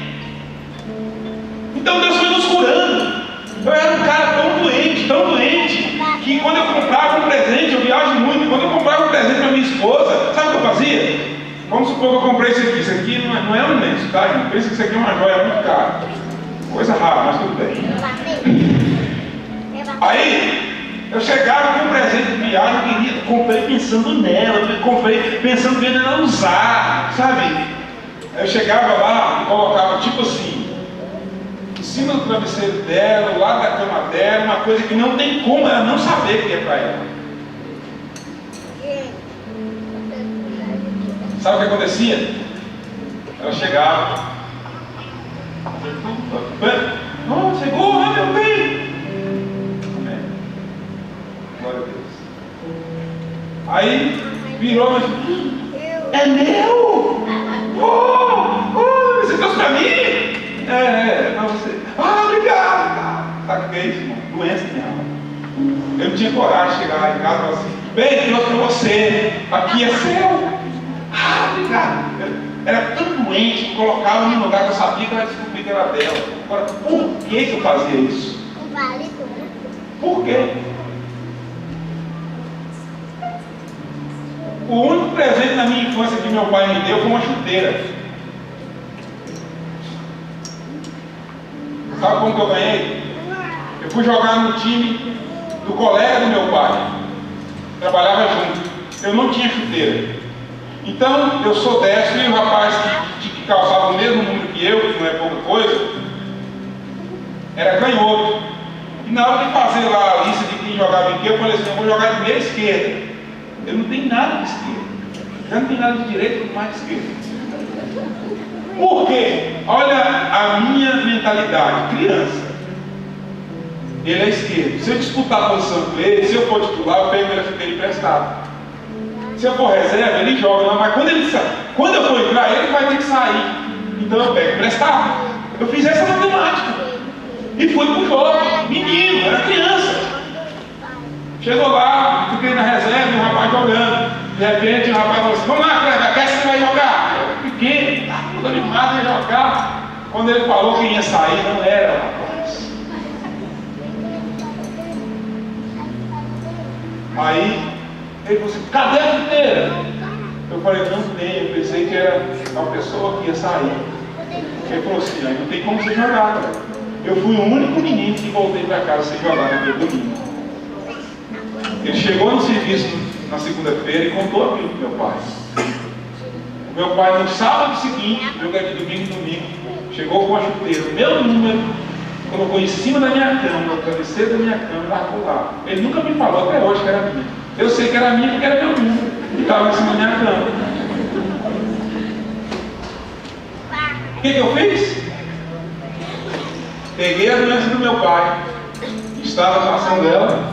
Então Deus foi nos curando. Eu era um cara tão doente, que quando eu comprava um presente, eu viajo muito, quando eu comprava um presente para minha esposa, sabe o que eu fazia? Vamos supor que eu comprei isso aqui não é um lenço, tá? Não pensa que isso aqui é uma joia muito cara. Coisa rara, mas tudo bem. Aí, eu chegava com um presente de viagem, comprei pensando nela, comprei pensando em ela usar, sabe? Aí eu chegava lá e colocava tipo assim, em cima do travesseiro dela, do lado da cama dela, uma coisa que não tem como ela não saber que é para ela. Sabe o que acontecia? Ela chegava, chegou, meu bem. Amém. Glória a Deus. Aí virou, mas é meu? Você trouxe para mim? Para você. Obrigado. Sabe o que é isso, irmão? Doença minha. Eu não tinha coragem de chegar lá em casa e falar assim: bem, trouxe para você, aqui é seu. Obrigado. Era tão doente que colocava no lugar que eu sabia que ela descobria que era dela. Agora, por que eu fazia isso? Por quê? O único presente na minha infância que meu pai me deu foi uma chuteira. Sabe como que eu ganhei? Eu fui jogar no time do colega do meu pai. Trabalhava junto. Eu não tinha chuteira. Então, eu sou destro e o rapaz que calçava o mesmo número que eu, que não é pouca coisa, era canhoto. E na hora de fazer lá a lista de quem jogava em que, eu falei assim: eu vou jogar de meia esquerda. Eu não tenho nada de esquerda. Eu não tenho nada de direita, quanto mais de esquerda. Por quê? Olha a minha mentalidade. Criança. Ele é esquerdo. Se eu disputar a posição com ele, se eu for titular, eu pego ele emprestado. Se eu for reserva, ele joga, não, mas quando eu for entrar, ele vai ter que sair. Então eu pego emprestado. Eu fiz essa matemática. E fui pro jogo. Menino, era criança. Chegou lá, fiquei na reserva e o rapaz jogando. De repente o rapaz falou assim: vamos lá, Cleber, quer que você vai jogar? Eu fiquei, tudo animado em jogar. Quando ele falou que ia sair, não era o rapaz. Aí ele falou assim: cadê a chuteira? Eu falei: não tem, eu pensei que era uma pessoa que ia sair. Ele falou assim: aí não tem como você jogar, cara. Eu fui o único menino que voltei para casa sem jogar no meu domingo. Ele chegou no serviço na segunda-feira e contou aquilo para meu pai. O meu pai, no sábado seguinte, jogar de domingo em domingo, chegou com a chuteira, o meu número, colocou em cima da minha cama, no travesseiro da minha cama e largou lá. Ele nunca me falou até hoje que era minha. Eu sei que era minha porque era meu número, e estava em cima da minha cama. O que eu fiz? Peguei a doença do meu pai, estava passando ela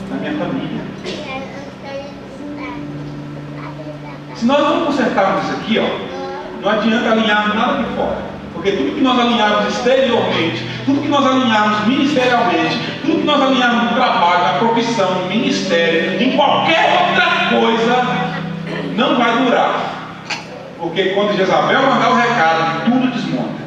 na minha família. Se nós não consertarmos isso aqui, não adianta alinharmos nada de fora. Porque tudo que nós alinharmos exteriormente, tudo que nós alinharmos ministerialmente, tudo que nós alinharmos no trabalho, na profissão, no ministério, em qualquer outra coisa, não vai durar. Porque quando Jezabel mandar o recado, tudo desmonta.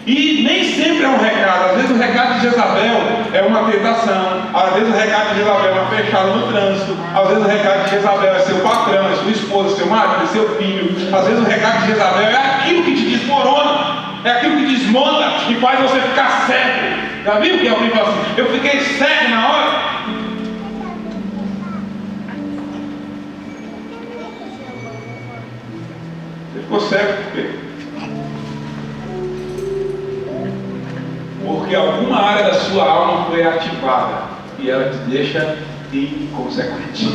E nem sempre é um recado. Às vezes o recado de Jezabel é uma tentação. Às vezes o recado de Jezabel é uma fechada no trânsito. Às vezes o recado de Jezabel é seu patrão, é sua esposa, seu marido, é seu filho. Às vezes o recado de Jezabel é aquilo que te desmorona. É aquilo que desmonta e faz você ficar cego. Já viu que alguém fala assim: eu fiquei cego na hora? Você ficou cego por quê? Porque alguma área da sua alma foi ativada e ela te deixa inconsequente.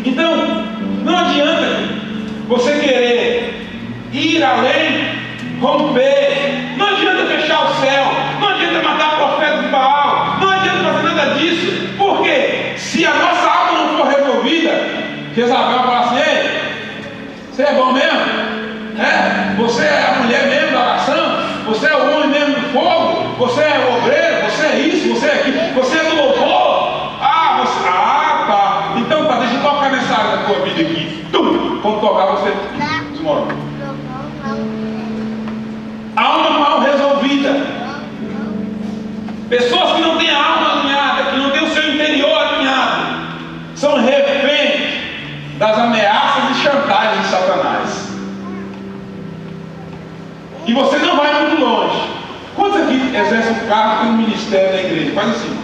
Então, não adianta você querer ir além, romper, não adianta fechar o céu, não adianta matar o profeta de Baal, não adianta fazer nada disso, porque se a nossa alma não for resolvida, Jezabel fala assim: ei, você é bom mesmo? Você é a mulher mesmo da oração? Você é o homem mesmo do fogo? Você é o obreiro? Você é isso? Você é aquilo? Você é do louvor? Tá. Então tá, deixa eu tocar nessa área da tua vida aqui. Quando tocar você desmorona. Alma mal resolvida. Pessoas que não têm a alma alinhada, que não têm o seu interior alinhado, são reféns das ameaças e chantagens de Satanás. E você não vai muito longe. Quantos aqui exercem um cargo e um ministério na igreja? Faz assim.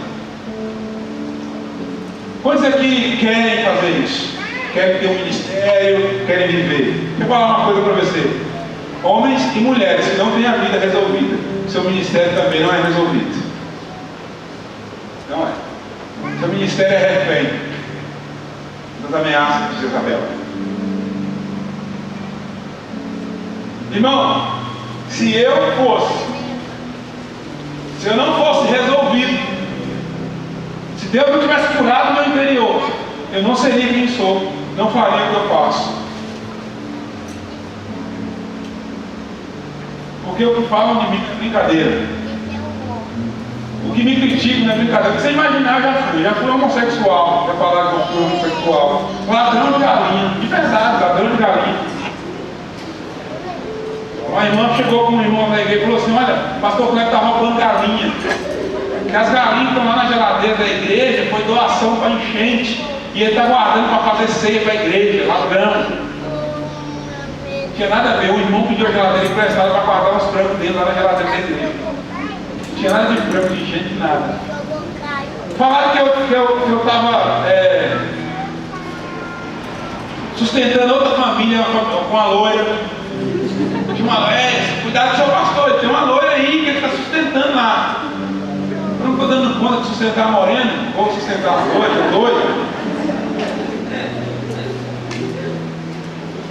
Quantos aqui querem fazer isso? Querem ter um ministério, querem viver? Deixa eu falar uma coisa para você. Homens e mulheres que não têm a vida resolvida, seu ministério também não é resolvido. Não é. Seu ministério é refém das ameaças de Jezabel. Irmão, se eu não fosse resolvido, se Deus não tivesse curado o meu interior, eu não seria quem sou, não faria o que eu faço. Porque o que falam de mim é brincadeira. O que me criticam não é brincadeira. Porque você imaginar, eu já fui homossexual, já falaram que eu fui homossexual, ladrão de galinha, de verdade, ladrão de galinha. Uma irmã chegou com um irmão na igreja e falou assim: olha, o pastor Cleber está roubando galinha. Que as galinhas que estão lá na geladeira da igreja foi doação para enchente. E ele está guardando para fazer ceia para a igreja, ladrão. Não tinha nada a ver, o irmão pediu a geladeira emprestada para guardar os francos dele lá na geladeira da igreja. Não tinha nada de frango, de enchente, nada. Falaram que eu estava sustentando outra família com a loira. Cuidado do seu pastor, tem uma loira aí que ele está sustentando lá. Eu não estou dando conta de sustentar a morena, ou sustentar a loira, doida.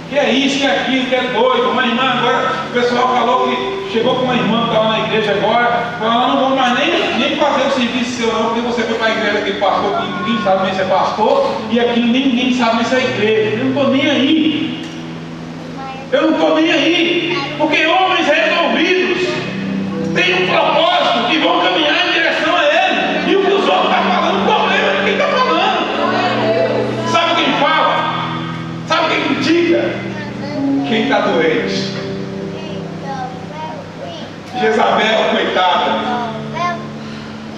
Que é isso, que é aquilo, que é doido. Uma irmã agora, o pessoal falou que chegou com uma irmã que estava na igreja agora, falou: não vou mais nem fazer o serviço seu não, porque você foi para a igreja daquele pastor que ninguém sabe nem se é pastor, e aquilo ninguém sabe nem se é igreja. Eu não estou nem aí. Eu não estou nem aí, porque homens resolvidos têm um propósito e vão caminhar em direção a ele. E o que os outros estão falando, o problema é de quem está falando. Sabe quem fala? Sabe quem critica? Quem está doente. Jezabel, coitada,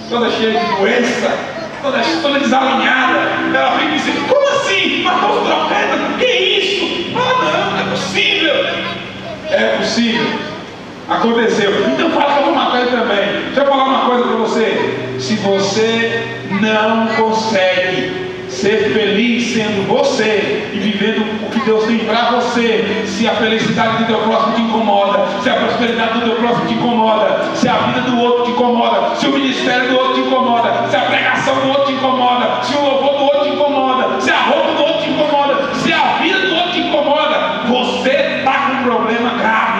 toda cheia de doença, toda desalinhada, ela fica dizendo: como assim? Matou os profetas? Que isso? Não é possível. É possível. Aconteceu. Então fala que eu vou matar ele também. Deixa eu falar uma coisa para você. Se você não consegue ser feliz sendo você e vivendo o que Deus tem para você, se a felicidade do teu próximo te incomoda, se a prosperidade do teu próximo te incomoda, se a vida do outro te incomoda, se o ministério do outro te incomoda, se a pregação do outro te incomoda, se o louvor do outro te incomoda, se a roupa do outro te incomoda, se a vida do outro te incomoda, você está com um problema grave.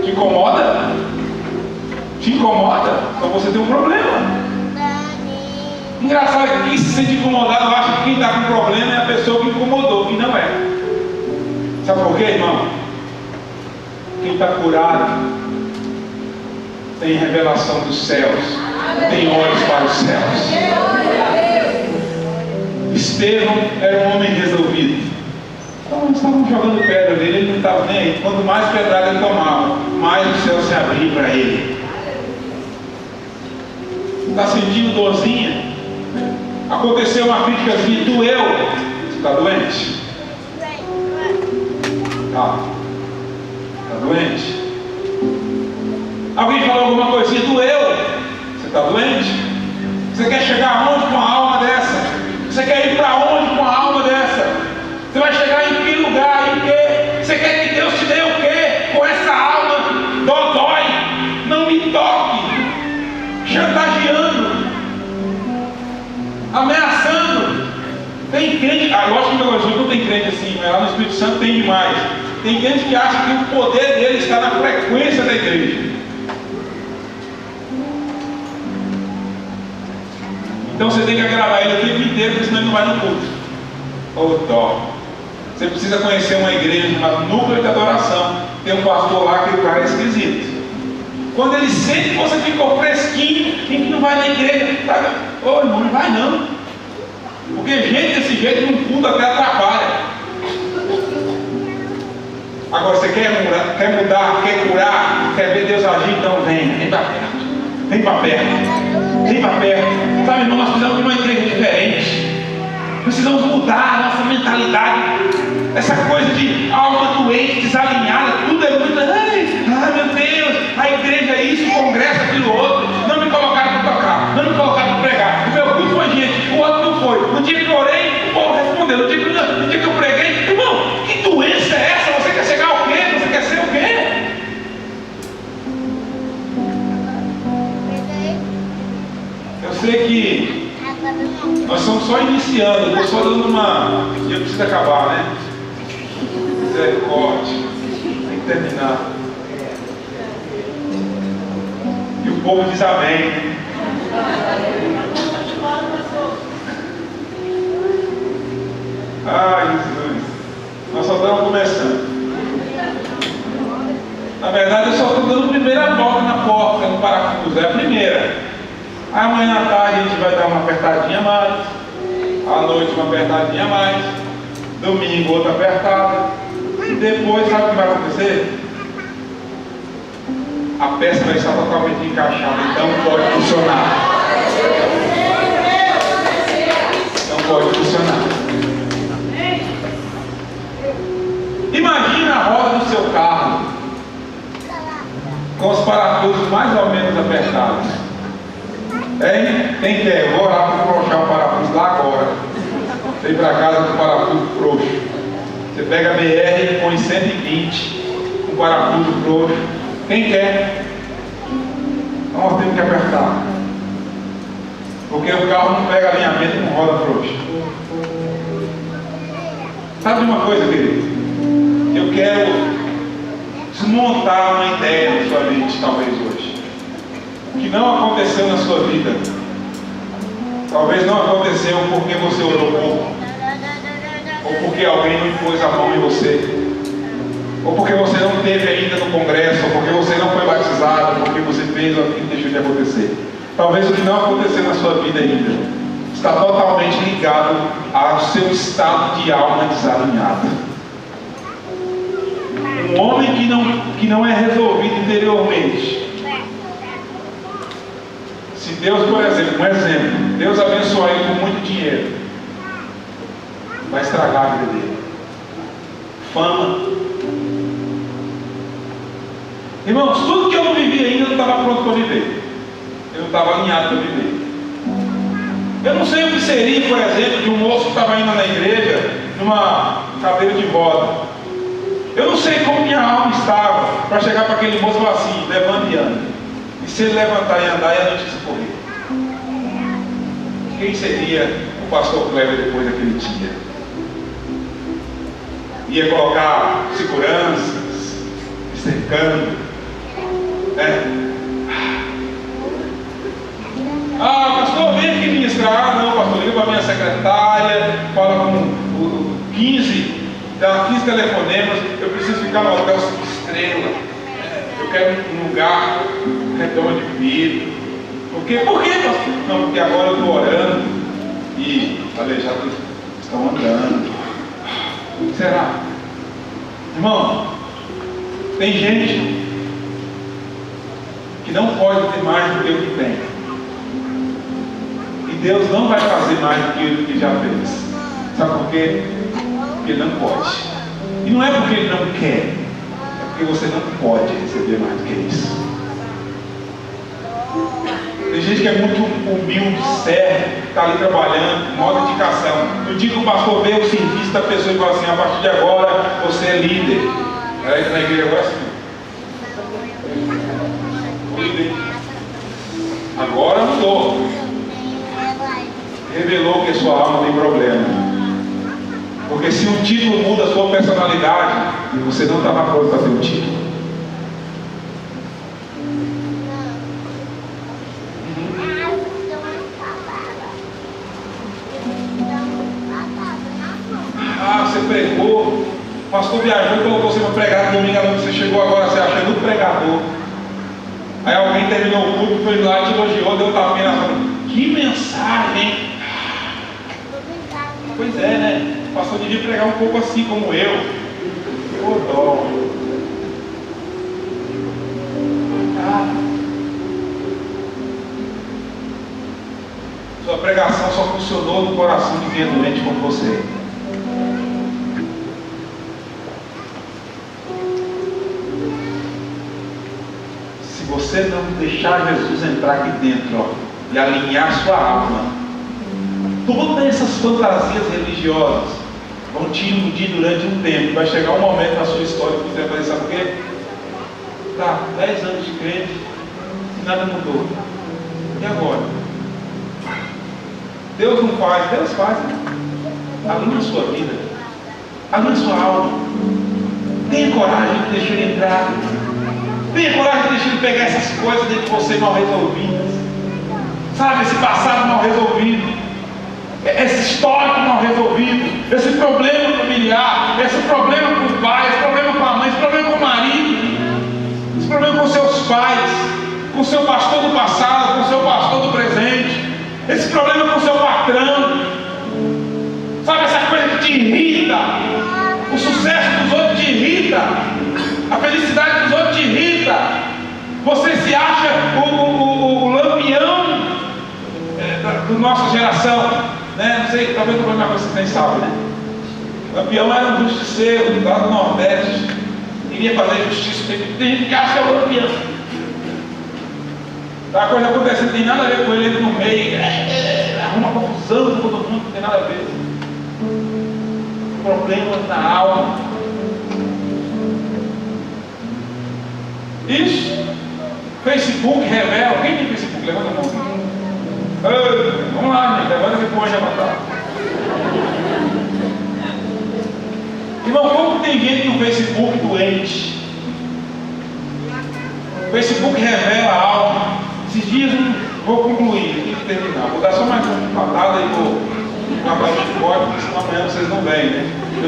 Te incomoda? Te incomoda? Então você tem um problema. Engraçado que quem se sente incomodado acha que quem está com problema é a pessoa que incomodou, e não é. Sabe por quê, irmão? Quem está curado tem revelação dos céus, tem olhos para os céus. Estevão era um homem resolvido. Então estavam jogando pedra nele, ele não estava nem aí. Quanto mais pedrada ele tomava, mais o céu se abria para ele. Está sentindo dorzinha? Aconteceu uma criticazinha, doeu. Você está doente? Está doente? Alguém falou alguma coisinha, doeu? Você está doente? Você quer chegar aonde com a alma dessa? Você quer ir para onde com a alma dessa? Você vai chegar em que lugar? Em que? Você quer que Deus te dê o quê? Com essa crente, lógico que no Belo Horizonte não tem crente assim, mas lá no Espírito Santo tem demais. Tem gente que acha que o poder dele está na frequência da igreja. Então você tem que agradar ele o tempo inteiro, porque senão ele não vai no culto. Ô dó. Você precisa conhecer uma igreja, um núcleo de adoração. Tem um pastor lá que o cara é esquisito. Quando ele sente que você ficou fresquinho e que não vai na igreja, tá? Ô irmão, não vai não. Porque gente desse jeito no culto até atrapalha. Agora você quer mudar, quer curar, quer ver Deus agir, então vem para perto. Vem para perto. Vem para perto. Sabe, irmão, nós precisamos de uma igreja diferente. Precisamos mudar a nossa mentalidade. Essa coisa de alma doente, desalinhada, tudo é muito. Ai meu Deus, a igreja é isso, o congresso é aquilo outro. Não me colocaram para tocar, não me colocaram para pregar. O meu culto foi gente, o outro não foi. No dia que eu orei, o povo respondeu. No dia que eu preguei, irmão, que doença é essa? Você quer chegar ao quê? Você quer ser o quê? Eu sei que nós estamos só iniciando, eu estou só dando uma. Eu preciso acabar, né? Misericórdia, tem que terminar. E o povo diz amém. Ai, Jesus, nós só estamos começando. Na verdade, eu só estou dando a primeira volta na porta, no parafuso, é a primeira. Aí amanhã à tarde a gente vai dar uma apertadinha a mais, à noite uma apertadinha a mais, domingo outra apertada, e depois sabe o que vai acontecer? A peça vai estar totalmente encaixada, então pode funcionar. Então pode funcionar. Imagina a roda do seu carro com os parafusos mais ou menos apertados. Hein? Tem que eu vou orar para afrouxar o parafuso lá agora. Vem para casa com o parafuso frouxo. Você pega a BR e põe 120 com o parafuso frouxo. Quem quer? Então nós temos que apertar. Porque o carro não pega alinhamento com roda frouxa. Sabe uma coisa, querido? Eu quero desmontar uma ideia na sua mente, talvez hoje. O que não aconteceu na sua vida, talvez não aconteceu porque você orou pouco, ou porque alguém não impôs a mão em você, ou porque você não esteve ainda no congresso, ou porque você não foi batizado, ou porque você fez o que deixou de acontecer. Talvez o que não aconteceu na sua vida ainda está totalmente ligado ao seu estado de alma desalinhada. Um homem que não é resolvido interiormente. Se Deus, por exemplo, um exemplo, Deus abençoar ele com muito dinheiro, vai estragar a vida dele. Fama. Irmãos, tudo que eu não vivi ainda, eu não estava pronto para viver. Eu não estava alinhado para viver. Eu não sei o que seria, por exemplo, de um moço que estava indo na igreja, numa cadeira de roda. Eu não sei como minha alma estava para chegar para aquele moço e falar assim, levanta e anda. E se ele levantar e andar, e a noite se correr? Quem seria o pastor Kleber depois daquele dia? Ia colocar seguranças, cercando, né? Pastor, vem aqui ministrar. Não, pastor, liga para a minha secretária, fala com 15, dá 15 telefonemas. Eu preciso ficar no hotel 5 estrelas. Eu quero um lugar redondo de vidro. Por quê, pastor? Não, porque agora eu estou orando e aleijados estão andando. Será? Irmão, tem gente que não pode ter mais do que o que tem. E Deus não vai fazer mais do que ele já fez. Sabe por quê? Porque ele não pode. E não é porque ele não quer, é porque você não pode receber mais do que isso. Tem gente que é muito humilde, serve, está ali trabalhando, modo dedicação. No dia que o pastor vê o serviço da pessoa e fala assim, a partir de agora você é líder. Aí na igreja agora sim. Líder. Agora mudou. Revelou que a sua alma tem problema. Porque se um título muda a sua personalidade, você não estava pronto para ter um título. Ah, você pregou, o pastor viajou e colocou você para pregar no domingo à noite, você chegou agora, você acha muito pregador. Aí alguém terminou o culto, foi lá, te elogiou, deu um tapinha na frente. Que mensagem! Pois é, né? O pastor devia pregar um pouco assim como eu. Ô dó. Sua pregação só funcionou no coração de quem é doente como você. Se você não deixar Jesus entrar aqui dentro, ó, e alinhar sua alma, todas essas fantasias religiosas vão te iludir durante um tempo. Vai chegar um momento na sua história que você vai fazer, sabe o quê? Tá, 10 anos de crente e nada mudou. E agora? Deus não faz, Deus faz, né? Alinha a sua vida, alinha a sua alma. Tenha coragem de deixar ele entrar. Tenha coragem de deixar ele pegar essas coisas dentro de você mal resolvidas. Sabe, esse passado mal resolvido, esse histórico mal resolvido, esse problema familiar, esse problema com o pai, esse problema com a mãe, esse problema com o marido, esse problema com seus pais, com o seu pastor do passado, com o seu pastor do presente, esse problema com o seu patrão, sabe, essa coisa que te irrita, o sucesso dos outros te irrita, a felicidade dos outros te irrita, você se acha o lampião da nossa geração, né? Não sei, talvez eu vou uma coisa que vocês nem sabem, né? Lampião era um justiceiro lá do Nordeste, queria fazer justiça, tem gente que acha que é o lampião. A coisa acontecendo, não tem nada a ver com ele no meio, arruma confusão com todo mundo, não tem nada a ver. Problemas na alma. Isso. Facebook revela. Quem tem Facebook? Levanta a mão. Vamos lá, gente. Levanta que pode matar. Irmão, como tem gente no Facebook doente? O Facebook revela a alma. Esses dias vou concluir, tem que terminar. Vou dar só mais uma patada e vou acabar o chicote, porque senão amanhã vocês não vêm, né?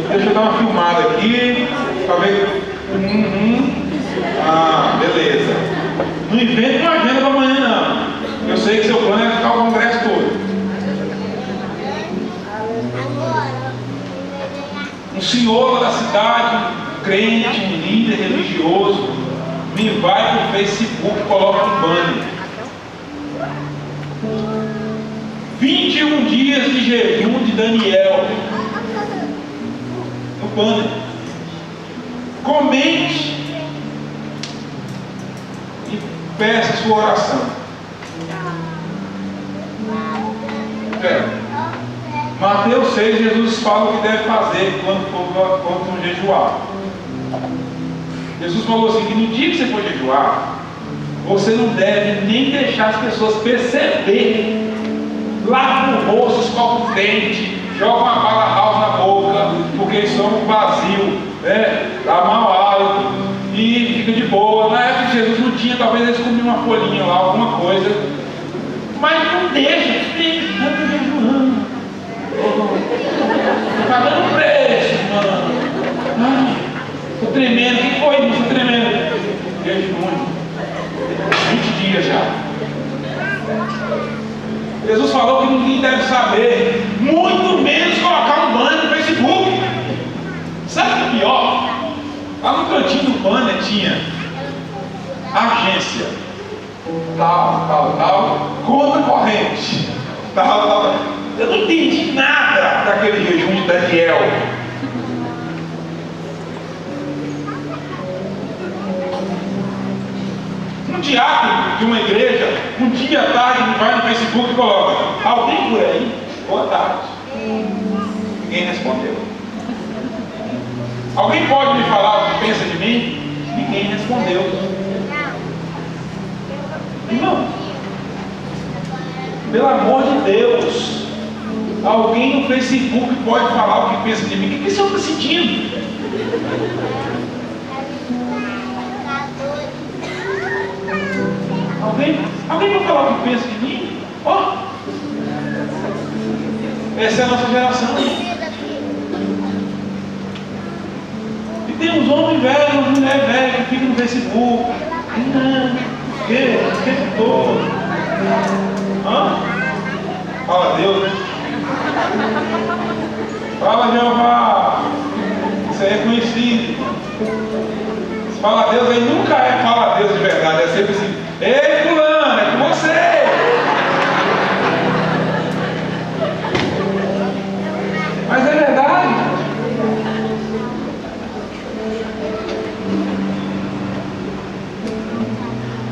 Deixa eu dar uma filmada aqui, para ver. Ah, beleza. Não inventa uma agenda para amanhã, não. Eu sei que seu plano é ficar o congresso todo. Um senhor da cidade, crente, um líder religioso, me vai para o Facebook, coloca um banner. 21 dias de jejum de Daniel no banner. Comente e peça sua oração. Mateus 6, Jesus fala o que deve fazer quando for jejuar. Jesus falou assim, que no dia que você for jejuar, você não deve nem deixar as pessoas perceberem. Lava o rosto, escova o dente, joga uma bala house na boca, porque eles são vazio, né? Dá mau hálito e fica de boa. Na época de Jesus não tinha, talvez eles comiam uma folhinha lá, alguma coisa, mas não deixa, tem que estar jejuando. Tá dando preço, mano. Ai, tô tremendo, o que foi isso? Tô tremendo. Jejum. 20 dias já. Jesus falou que ninguém deve saber, muito menos colocar um banner no Facebook. Sabe o que é pior? Lá no cantinho do banner tinha agência, tal, conta corrente, tal. Eu não entendi nada daquele jejum de Daniel. Um diácono de uma igreja, um dia à tarde, vai no Facebook e coloca: alguém por aí? Boa tarde. Ninguém respondeu. Alguém pode me falar o que pensa de mim? Ninguém respondeu. Irmão, pelo amor de Deus, Alguém no Facebook pode falar o que pensa de mim. O que esse homem está sentindo? Alguém vai falar o que pensa de mim? Ó! Essa é a nossa geração. E tem uns homens velhos, umas mulheres velhas que ficam no Facebook. O tempo todo. Fala Deus, né? Fala Jeová. Isso aí é conhecido. Se fala Deus aí nunca é fala Deus de verdade. É sempre assim: ei fulano, é com você. Mas é verdade.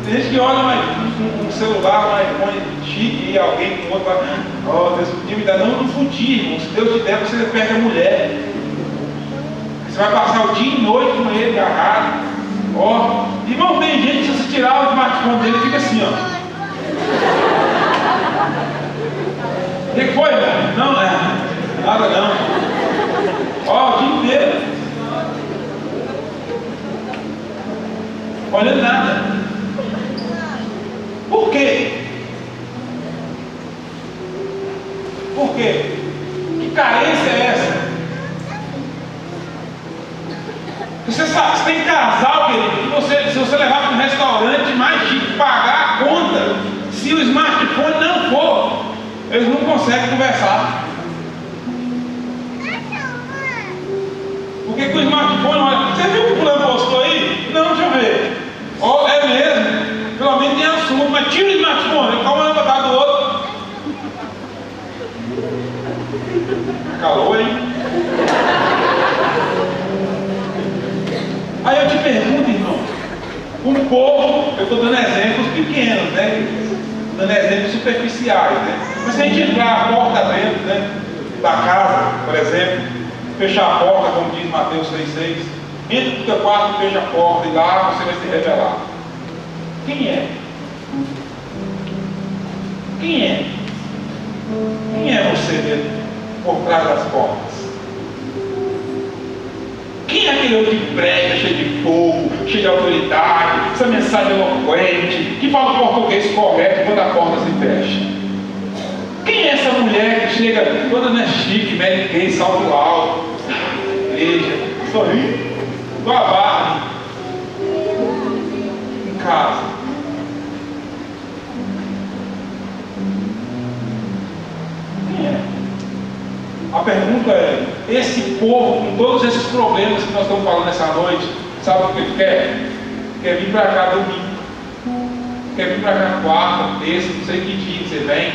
Tem gente que olha um celular, um iPhone chique e alguém com outro fala: Deus podia me dar. Não fudir, irmão. Se Deus te der, você perde a mulher. Você vai passar o dia e noite com ele agarrado. Irmão, tem gente que se você tirar o smartphone dele, fica assim, ó. O que foi, velho? Não, nada não. O dia inteiro. Olhando nada. Por quê? Por quê? Que carência é essa? Você sabe, você tem casal, querido, que se você levar para um restaurante mais chique, pagar a conta, se o smartphone não for, eles não conseguem conversar. Porque com o smartphone, olha, você viu o que o fulano postou aí? Não, deixa eu ver. É mesmo? Pelo menos tem assunto, mas tira o smartphone, ele calma na botada do outro. Calou, hein? Aí eu te pergunto, irmão, um povo, eu estou dando exemplos pequenos, né? Dando exemplos superficiais, né? Mas se a gente entrar a porta dentro, né, da casa, por exemplo, fechar a porta, como diz Mateus 6,6, entra no teu quarto, fecha a porta e lá você vai se revelar. Quem é? Quem é? Quem é você mesmo por trás das portas? Quem é aquele outro que prega, cheio de fogo, cheio de autoridade, essa mensagem eloquente, que fala o português correto quando a porta se fecha? Quem é essa mulher que chega toda chique, Mary salto alto, igreja, sorrindo, igual a Barbie, em casa? Quem é? A pergunta é: esse povo, com todos esses problemas que nós estamos falando essa noite, sabe o que ele quer? Quer vir para cá domingo, quer vir para cá quarta, terça, não sei que dia que você vem,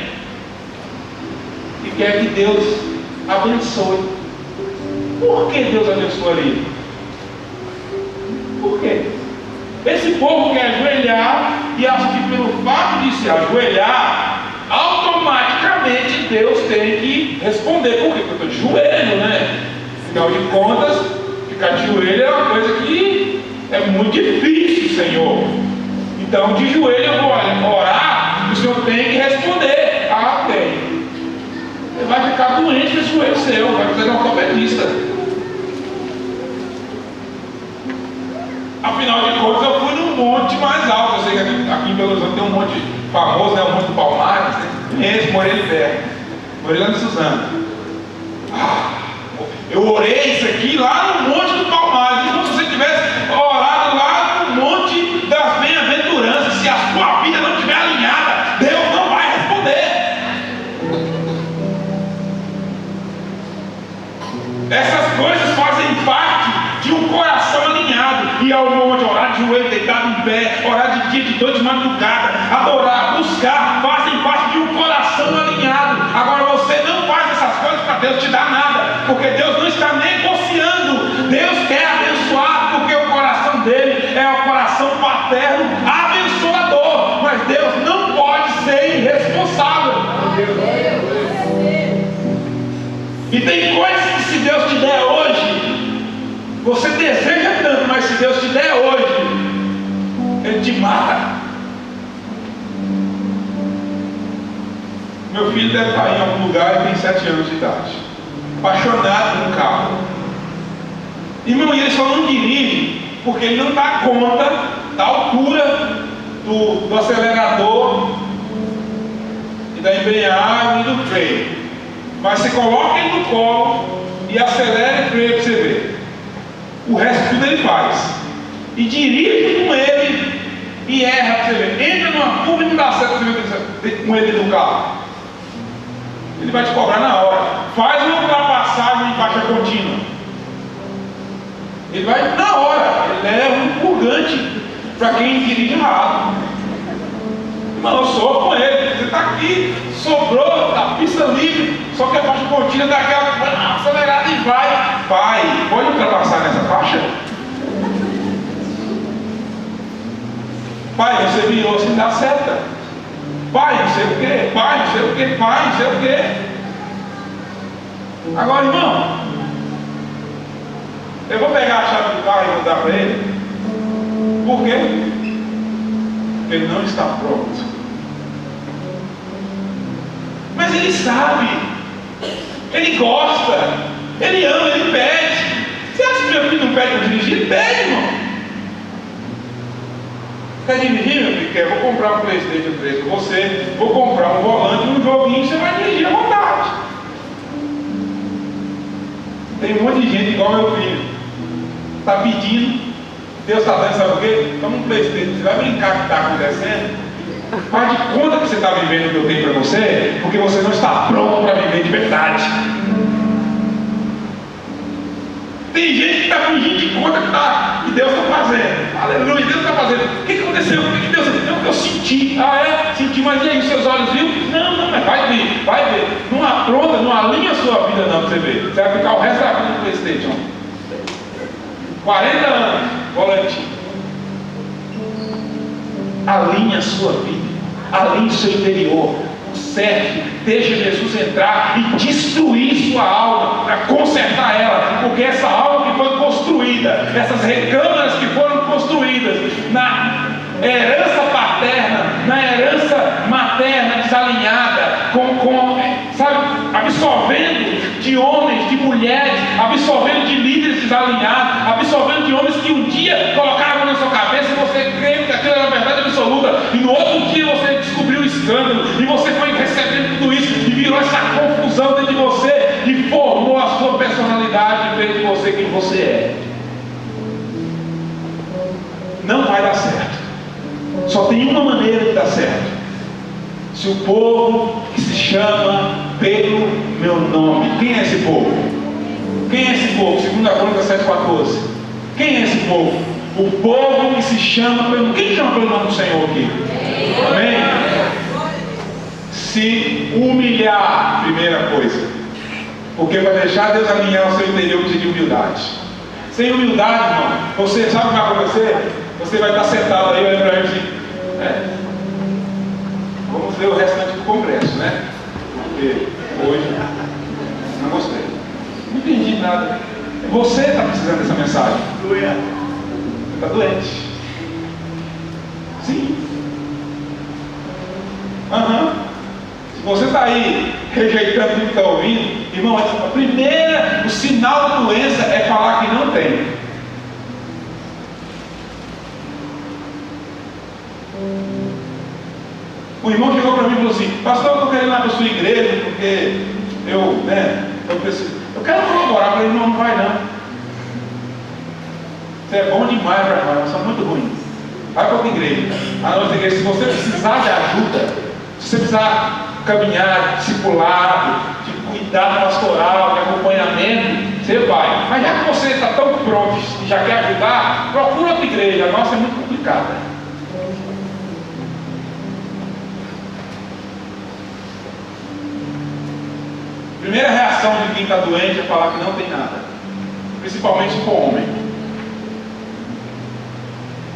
e quer que Deus abençoe. Por que Deus abençoaria? Por quê? Esse povo quer ajoelhar e acha que pelo fato de se ajoelhar, automaticamente Deus tem que responder. Por quê? Porque eu estou de joelho, né? Afinal de contas, ficar de joelho é uma coisa que é muito difícil, Senhor. Então, de joelho eu vou orar, o Senhor tem que responder. Tem. Você vai ficar doente com esse joelho seu, vai precisar de um ortopedista. Afinal de contas, eu fui num monte mais alto. Eu sei que aqui em Belo Horizonte tem um monte famoso, né? O Monte do Palmares, né? Morei ali perto. Morei lá em Suzano. Eu orei isso aqui lá no Monte do Palmares. Então, se você tivesse orado lá no Monte das Bem-aventuranças, se a sua vida não estiver alinhada, Deus não vai responder. Essas coisas fazem parte de um coração alinhado. Ir ao monte, orar de joelho, deitado em pé, orar de dia, de noite, de madrugada, adorar, buscar, fazem parte de um coração alinhado. Agora você não faz essas coisas para Deus te dar nada, porque Deus não está negociando. Deus quer abençoar, porque o coração dele é o coração paterno, abençoador. Mas Deus não pode ser irresponsável. E tem coisas que se Deus te der hoje, você deseja tanto, mas se Deus te der hoje, Ele te mata. Meu filho deve estar em algum lugar e tem 7 anos de idade, apaixonado por um carro. Irmão, e ele só não dirige porque ele não dá conta da altura do acelerador e da embreagem e do freio. Mas você coloca ele no colo e acelera e freia para você ver. O resto tudo ele faz. E dirige com ele e erra para você ver. Entra numa curva e não dá certo com ele no carro. Ele vai te cobrar na hora. Faz uma ultrapassagem em faixa contínua. Ele vai na hora. Ele leva um purgante para quem dirige errado. Mas eu sou com ele. Você está aqui, sobrou, a pista livre, só que a faixa contínua dá aquela acelerada e vai. Pai, pode ultrapassar nessa faixa? Pai, você virou assim, dá seta. Pai, não sei o que, pai, não sei o que, pai, não sei o que. Agora, irmão, eu vou pegar a chave do carro e vou dar para ele. Por quê? Porque ele não está pronto. Mas ele sabe, ele gosta, ele ama, ele pede. Você acha que meu filho não pede para dirigir? Ele pede, irmão. Quer dirigir, meu filho? Quer? Vou comprar um PlayStation 3 para você, vou comprar um volante e um joguinho, você vai dirigir à vontade. Tem um monte de gente igual meu filho, está pedindo, Deus está dando, sabe o quê? Toma um PlayStation, você vai brincar com o que está acontecendo? Faz de conta que você está vivendo o que eu tenho para você, porque você não está pronto para viver de verdade. Tem gente que está fingindo de conta que Deus está fazendo. Aleluia, Deus está fazendo. O que aconteceu? O que Deus fez? Eu senti. Ah, é? Senti, mas e aí, seus olhos viu? Não, mas vai ver, vai ver. Não apronta, não alinha a sua vida não para você ver. Você vai ficar o resto da vida no PlayStation. 40 anos, volantinho. Alinhe a sua vida, alinhe o seu interior, conserte, deixa Jesus entrar e destruir sua alma para consertar ela, porque essa alma que foi construída, essas recâmaras que foram construídas na herança paterna, na herança materna desalinhada, sabe, absorvendo de homens, de mulheres, absorvendo de líderes desalinhados, absorvendo de homens que um dia colocaram na sua cabeça e você creu que aquilo era verdade absoluta, e no outro dia você descobriu o escândalo, e você foi recebendo tudo isso, e virou essa confusão dentro de você, e formou a sua personalidade dentro de você, quem você é. Não vai dar certo. Só tem uma maneira de dar certo. Se o povo que se chama pelo meu nome. Quem é esse povo? Quem é esse povo? 2 Crônicas 7,14. Quem é esse povo? O povo que se chama pelo... Quem chama pelo nome do Senhor aqui? Amém? Se humilhar, primeira coisa. Porque para deixar Deus alinhar o seu interior precisa de humildade. Sem humildade, irmão, você sabe o que vai acontecer? Você vai estar sentado aí olhando para ele assim, vamos ver o restante do congresso, né? Porque hoje não gostei. Não entendi nada. Você está precisando dessa mensagem. Você está doente. Sim. Se você está aí rejeitando o que está ouvindo, irmão, o sinal da doença é falar que não tem. O irmão chegou para mim e falou assim: pastor, eu estou querendo ir lá para a sua igreja, porque eu preciso. Eu quero colaborar. Para ele, não vai não. Você é bom demais para nós, nós somos muito ruins. Vai para outra igreja. A nossa igreja, se você precisar de ajuda, se você precisar caminhar, discipulado, de cuidado pastoral, de acompanhamento, você vai. Mas já que você está tão pronto e já quer ajudar, procura outra igreja. A nossa é muito complicada. Primeira reação de quem está doente é falar que não tem nada, principalmente se for homem.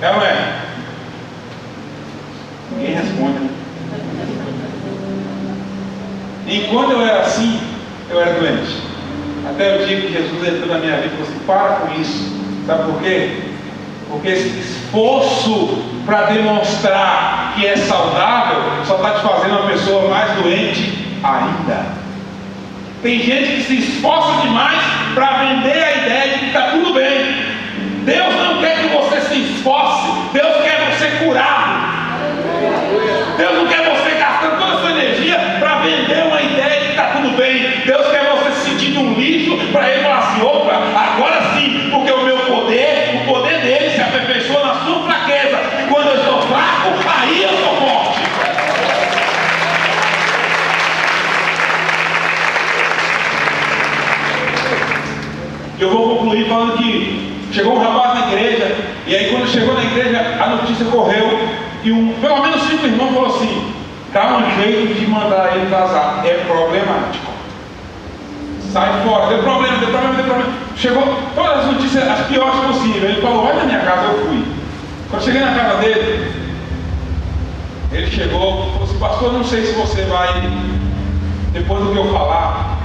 É ou não é? Ninguém responde, né? Enquanto eu era assim, eu era doente. Até o dia que Jesus entrou na minha vida e falou assim: para com isso. Sabe por quê? Porque esse esforço para demonstrar que é saudável só está te fazendo uma pessoa mais doente ainda. Tem gente que se esforça demais para vender a ideia de que está tudo bem. Deus não quer que você se esforce. Deus quer você curado. Deus não quer você gastando toda a sua energia para vender uma ideia de que está tudo bem. Deus quer você se sentir um lixo para ele falar assim: opa, agora sim, porque o meu poder, o poder dele se aperfeiçoa na sua fraqueza. E quando eu estou fraco, aí eu sou forte. Eu vou concluir falando que chegou um rapaz na igreja, e aí quando chegou na igreja, a notícia correu, e pelo menos 5 irmãos falaram assim: dá um jeito de mandar ele casar, é problemático. Sai fora, deu problema. Chegou todas as notícias, as piores possíveis. Ele falou: vai na minha casa, eu fui. Quando cheguei na casa dele, ele chegou e falou assim: pastor, não sei se você vai, depois do que eu falar,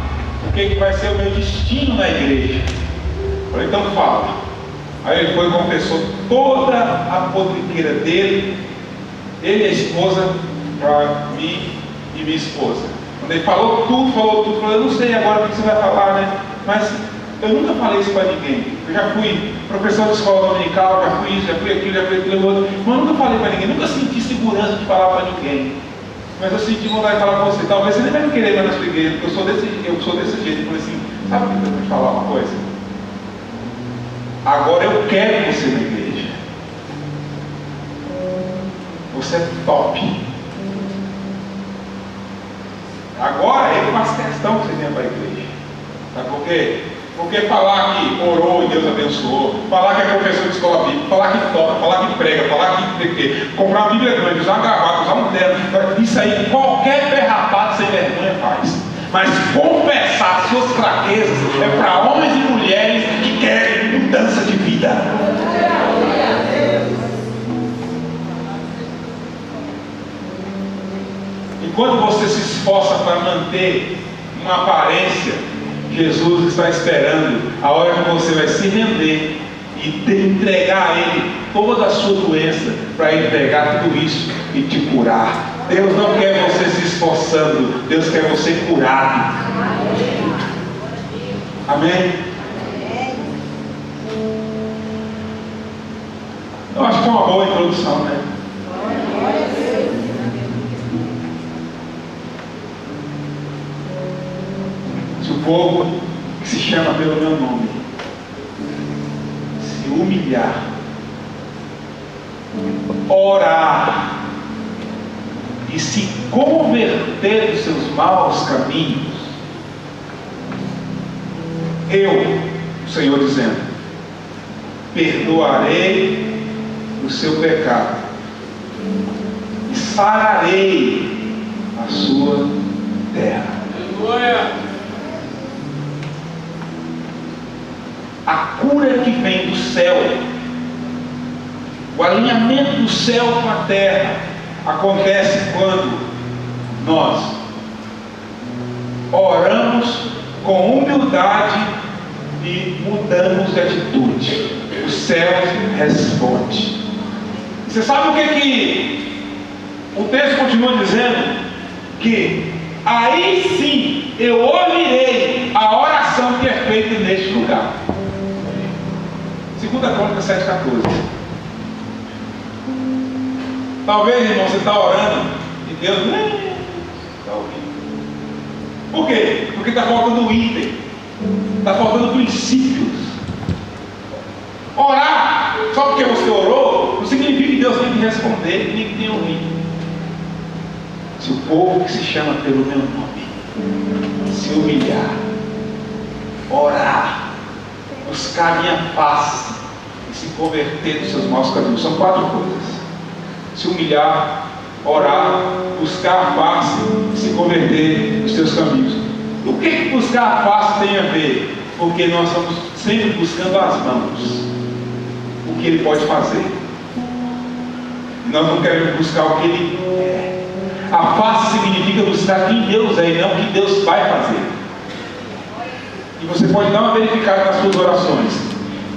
o que vai ser o meu destino na igreja. Eu falei: então fala. Aí ele foi e confessou toda a podriqueira dele, ele e a esposa, para mim e minha esposa. Quando ele falou tudo, falou: eu não sei agora o que você vai falar, né? Mas eu nunca falei isso para ninguém. Eu já fui professor de escola dominical, já fui isso, já fui aquilo, outro. Mas eu nunca falei para ninguém, nunca senti segurança de falar para ninguém. Mas eu senti vontade de falar para você. Talvez você nem vai me querer mais na sua igreja, porque eu sou desse jeito. Eu falei assim: sabe o que eu vou te falar uma coisa? Agora eu quero você na igreja. Você é top. Agora ele faz questão que você venha para a igreja. Sabe por quê? Porque falar que orou e Deus abençoou, falar que é professor de escola bíblica, falar que toca, falar que prega, falar que comprar uma Bíblia grande, usar uma gravata, usar um terno, isso aí qualquer perrapado sem vergonha faz. Mas confessar suas fraquezas é para homens e mulheres que querem mudança de vida. Enquanto você se esforça para manter uma aparência, Jesus está esperando a hora que você vai se render e entregar a Ele toda a sua doença, para Ele pegar tudo isso e te curar. Deus não quer você se esforçando, Deus quer você curado. Amém? Eu acho que é uma boa introdução, né? Se o povo que se chama pelo meu nome se humilhar, orar e se converter dos seus maus caminhos, eu, o Senhor dizendo, perdoarei o seu pecado e sararei a sua terra. A cura que vem do céu, o alinhamento do céu com a terra, acontece quando nós oramos com humildade e mudamos de atitude. O céu responde. Você sabe o que o texto continua dizendo? Que aí sim eu ouvirei a oração que é feita neste lugar. 2 Crônicas 7,14. Talvez, irmão, você está orando e Deus nem está ouvindo. Por quê? Porque está faltando item, está faltando princípios. Orar só porque você orou não significa que Deus tem que responder nem que tenha ouvido. Se o povo que se chama pelo meu nome se humilhar, orar, buscar a minha face e se converter dos seus maus caminhos, são 4 coisas: se humilhar, orar, buscar a face e se converter dos seus caminhos. O que buscar a face tem a ver? Porque nós estamos sempre buscando as mãos, o que Ele pode fazer, e nós não queremos buscar o que Ele é. A face significa buscar quem Deus é e não o que Deus vai fazer. E você pode dar uma verificada nas suas orações.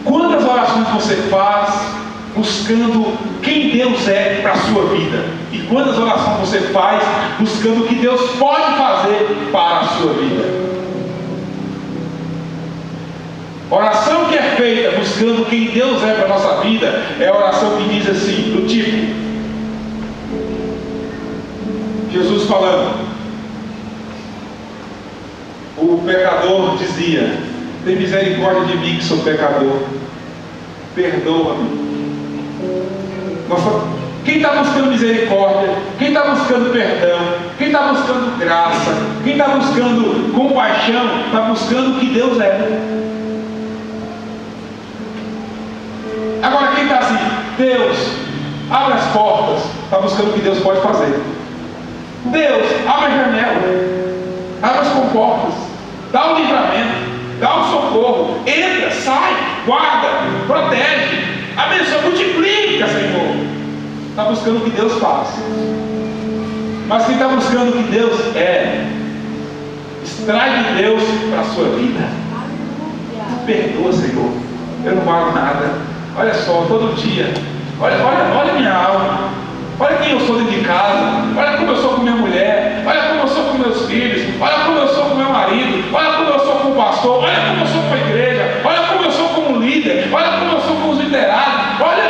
Quantas orações você faz buscando quem Deus é para a sua vida. E quantas orações você faz buscando o que Deus pode fazer para a sua vida? Oração que é feita buscando quem Deus é para a nossa vida é a oração que diz assim, do tipo, Jesus falando, o pecador dizia, tem misericórdia de mim que sou pecador, perdoa-me. Quem está buscando misericórdia, quem está buscando perdão, quem está buscando graça, quem está buscando compaixão, está buscando o que Deus é. Agora quem está assim, Deus, abre as portas, está buscando o que Deus pode fazer. Deus, abre a janela, abre as comportas, dá o livramento, dá o socorro, entra, sai, guarda, protege, abençoa, multiplica, Senhor. Está buscando o que Deus faz. Mas quem está buscando o que Deus é, extrai de Deus para a sua vida. Perdoa, Senhor, eu não valho nada. Olha só, todo dia, olha minha alma, olha quem eu sou dentro de casa, olha como eu sou com minha mulher, olha como eu sou com meus filhos, olha como eu sou com meu marido, olha como eu sou com o pastor, olha como eu sou com a igreja, olha como eu sou como líder, olha como eu sou com os liderados, olha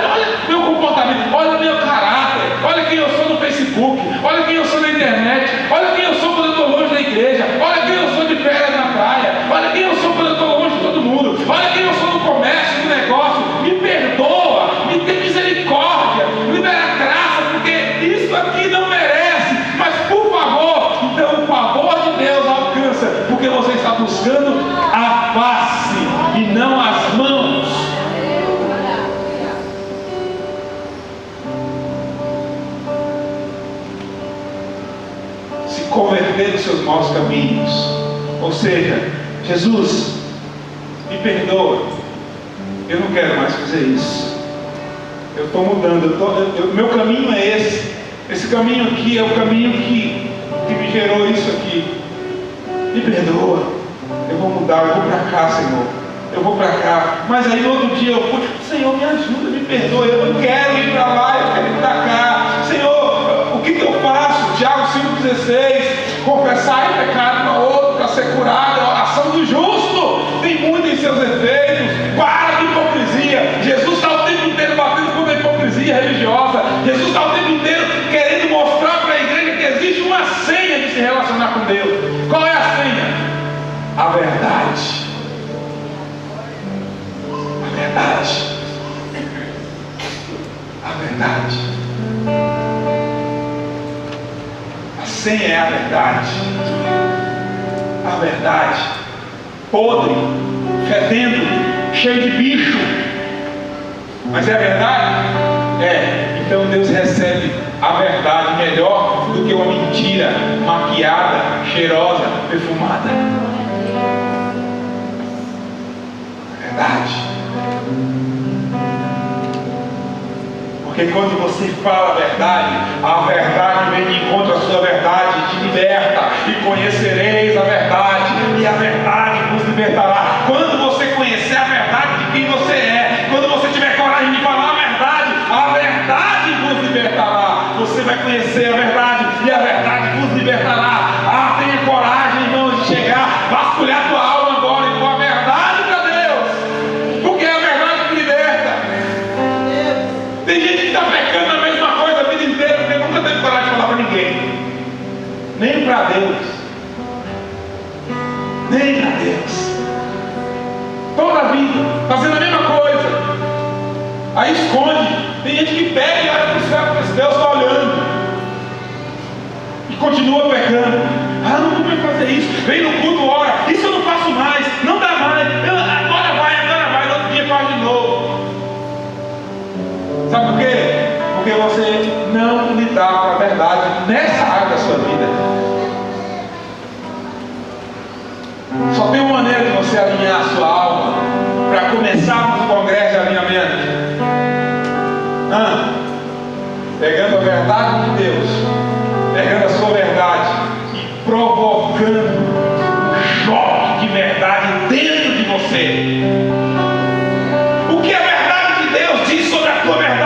meu comportamento, olha meu caráter, olha quem eu sou no Facebook, olha quem eu sou na internet, olha quem eu sou quando eu estou longe da igreja, olha quem eu sou de férias na praia, olha quem eu sou quando eu estou longe de todo mundo, olha quem eu sou no comércio, no negócio. Me perdoa, me tem misericórdia, libera graça, porque isso aqui não merece, mas por favor, então o favor de Deus alcança, porque você está buscando a face e não as mãos. Se converter dos seus maus caminhos, ou seja, Jesus, me perdoa. Eu não quero mais fazer isso. Eu estou mudando. Meu caminho é esse. Esse caminho aqui é o caminho que me gerou isso aqui. Me perdoa. Eu vou mudar. Eu vou para cá, Senhor. Eu vou para cá. Mas aí no outro dia eu vou, Senhor, me ajuda, me perdoa. Eu não quero ir para lá, eu quero ir para cá. Senhor, o que eu faço? Tiago 5,16. Confessar e pecado para outro, para ser curado. É a oração do justo. Tem muito em seus efeitos. Para de hipocrisia. Jesus está o tempo inteiro batendo contra a hipocrisia religiosa. Jesus está o tempo inteiro querendo mostrar para a igreja que existe uma senha de se relacionar com Deus. Qual é a senha? A verdade. A verdade. A verdade. A senha é a verdade. A verdade. Podre, fedendo, cheio de bicho. Mas é a verdade? É. Então Deus recebe a verdade melhor do que uma mentira maquiada, cheirosa, perfumada. Verdade. Porque quando você fala a verdade vem de encontro à sua verdade, te liberta, e conhecereis a verdade, e a verdade vos libertará. Quando você conhecer a verdade de quem você é, quando você tiver coragem de falar a verdade vos libertará. Você vai conhecer a verdade, e a verdade vos libertará. Tenha coragem, irmãos, de chegar, vasculhar tua alma agora e com a verdade para Deus, porque é a verdade que liberta. Tem gente que está pecando a mesma coisa a vida inteira, porque nunca teve coragem de falar para ninguém, nem para Deus, nem para Deus. Toda a vida fazendo a mesma coisa, aí esconde. Tem gente que pega e olha para o céu, porque Deus está olhando e continua pecando. Não vou fazer isso. Vem no culto, ora, isso eu não faço mais, não dá mais, agora vai, no outro dia faz de novo. Sabe por quê? Porque você não lidar com a verdade nessa área da sua vida. Só tem uma maneira de você alinhar a sua alma para começarmos o congresso de alinhamento. Pegando a verdade de Deus, pegando a sua verdade e provocando um choque de verdade dentro de você. O que a verdade de Deus diz sobre a tua verdade?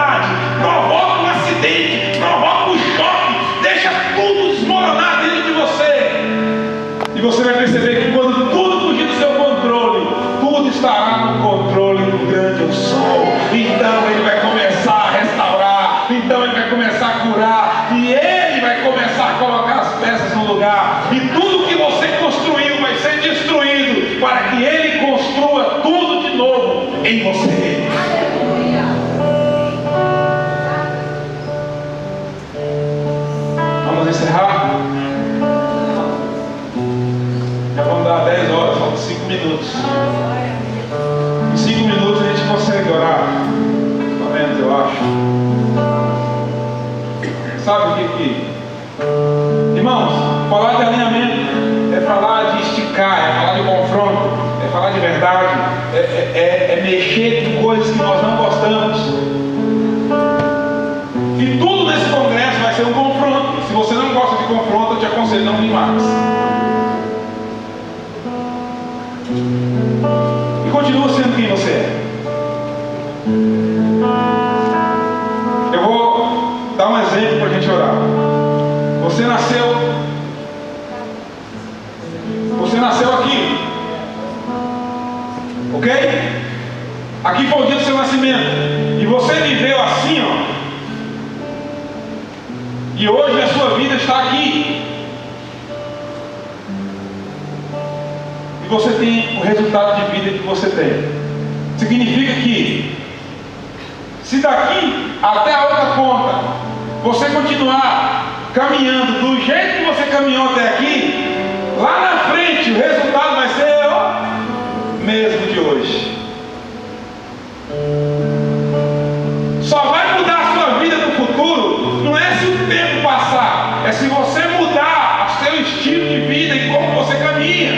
lugar, então Ele vai começar a curar, e Ele vai começar a colocar as peças no lugar, e tudo que você construiu vai ser destruído, para que Ele construa tudo de novo em você. Vamos encerrar? Já vamos dar 10 horas, faltam 5 minutos. Em 5 minutos a gente consegue orar. Pelo menos eu acho. Sabe o que? Irmãos, falar de alinhamento é falar de esticar, é falar de confronto, é falar de verdade, é mexer com coisas que nós não gostamos. E tudo nesse congresso vai ser um confronto. Se você não gosta de confronto, eu te aconselho a não vir mais. E continua sendo quem você é. Eu vou dar um exemplo para a gente orar. Você nasceu aqui, ok? Aqui foi o dia do seu nascimento, e você viveu assim, ó. E hoje a sua vida está aqui, e você tem o resultado de vida que você tem. Significa que, se daqui até a outra ponta você continuar caminhando do jeito que você caminhou até aqui, lá na frente o resultado vai ser o mesmo de hoje. Só vai mudar a sua vida no futuro, não é se o tempo passar, é se você mudar o seu estilo de vida e como você caminha.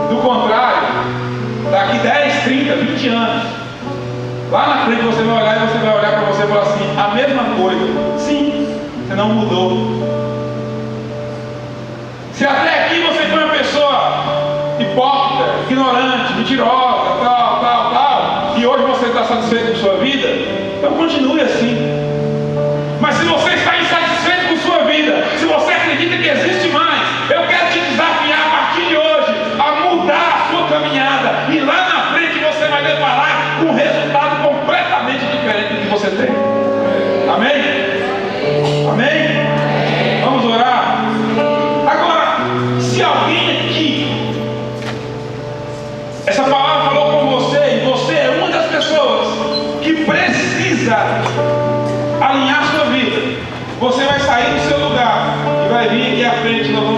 Do contrário, daqui 10, 30, 20 anos, lá na frente você vai olhar e você vai olhar para você e falar assim, a mesma coisa. Sim, você não mudou. Se até aqui você foi uma pessoa hipócrita, ignorante, mentirosa, tal, e hoje você está satisfeito com sua vida, então continue assim. Mas se você está insatisfeito com sua vida, se você acredita que existe mais, eu quero te desafiar a partir de hoje a mudar a sua caminhada, e lá na frente você vai deparar com um resultado completamente diferente do que você tem. Amém? Amém? Vamos orar? Agora, se alguém aqui, essa palavra falou com você, e você é uma das pessoas que precisa alinhar sua vida, você vai sair do seu lugar e vai vir aqui à frente, nós vamos